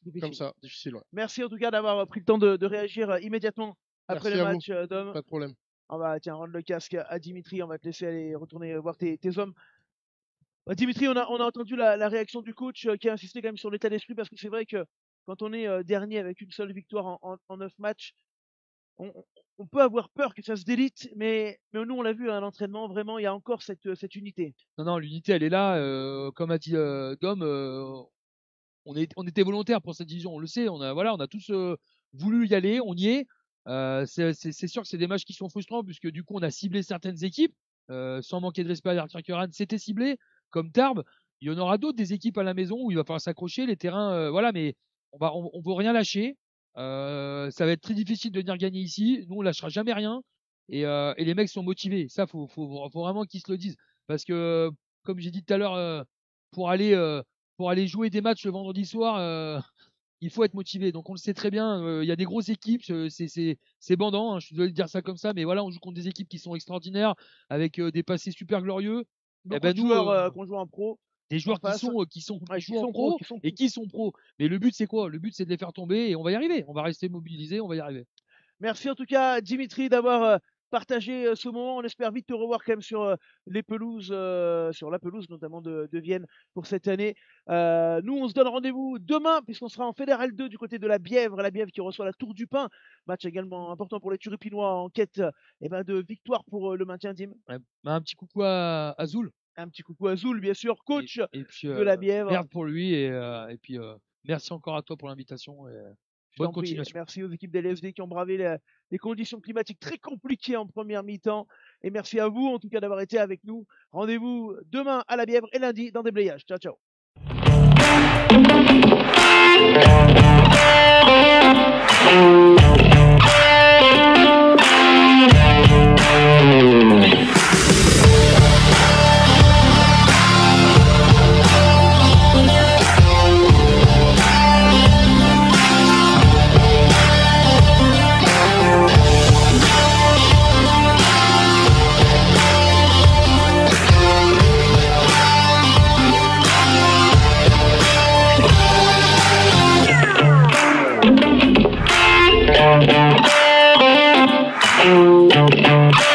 Difficile. comme ça, difficile. Ouais. Merci en tout cas d'avoir pris le temps de réagir immédiatement après Merci le à vous. match, Dom. Pas de problème. On va rendre le casque à Dimitri, on va te laisser aller retourner voir tes hommes. Dimitri, on a entendu la réaction du coach qui a insisté quand même sur l'état d'esprit parce que c'est vrai que quand on est dernier avec une seule victoire en 9 matchs, on peut avoir peur que ça se délite, mais nous on l'a vu à l'entraînement, vraiment il y a encore cette unité. Non, l'unité elle est là. Comme a dit Dom, on était volontaire pour cette division, on le sait. On a tous voulu y aller, on y est. C'est sûr que c'est des matchs qui sont frustrants puisque du coup on a ciblé certaines équipes sans manquer de respect à Yarkirkeran, c'était ciblé comme Tarbes. Il y en aura d'autres des équipes à la maison où il va falloir s'accrocher les terrains, voilà, mais on veut rien lâcher. Ça va être très difficile de venir gagner ici. Nous on lâchera jamais rien et les mecs sont motivés. Ça faut vraiment qu'ils se le disent parce que comme j'ai dit tout à l'heure, pour aller jouer des matchs le vendredi soir. Il faut être motivé, donc on le sait très bien. Il y a des grosses équipes, c'est bandant. Hein, je suis désolé de dire ça comme ça, mais voilà, on joue contre des équipes qui sont extraordinaires, avec des passés super glorieux. Beaucoup de joueurs qu'on joue en pro. Des joueurs qui jouent en pro et qui sont pros. Mais le but c'est quoi? Le but c'est de les faire tomber et on va y arriver. On va rester mobilisés, on va y arriver. Merci en tout cas Dimitri d'avoir partagé ce moment. On espère vite te revoir quand même sur les pelouses, sur la pelouse notamment de Vienne pour cette année. Nous, on se donne rendez-vous demain puisqu'on sera en Fédéral 2 du côté de la Bièvre qui reçoit la Tour du Pin. Match également important pour les Turipinois en quête de victoire pour le maintien, Dim. Ouais, un petit coucou à Zoul. Un petit coucou à Zoul, bien sûr, coach et puis, de la Bièvre. Merde pour lui et puis merci encore à toi pour l'invitation. Bonne continuation. Merci aux équipes des LSD qui ont bravé les conditions climatiques très compliquées en première mi-temps. Et merci à vous, en tout cas, d'avoir été avec nous. Rendez-vous demain à la Bièvre et lundi dans Déblayage. Ciao, ciao. Thank you.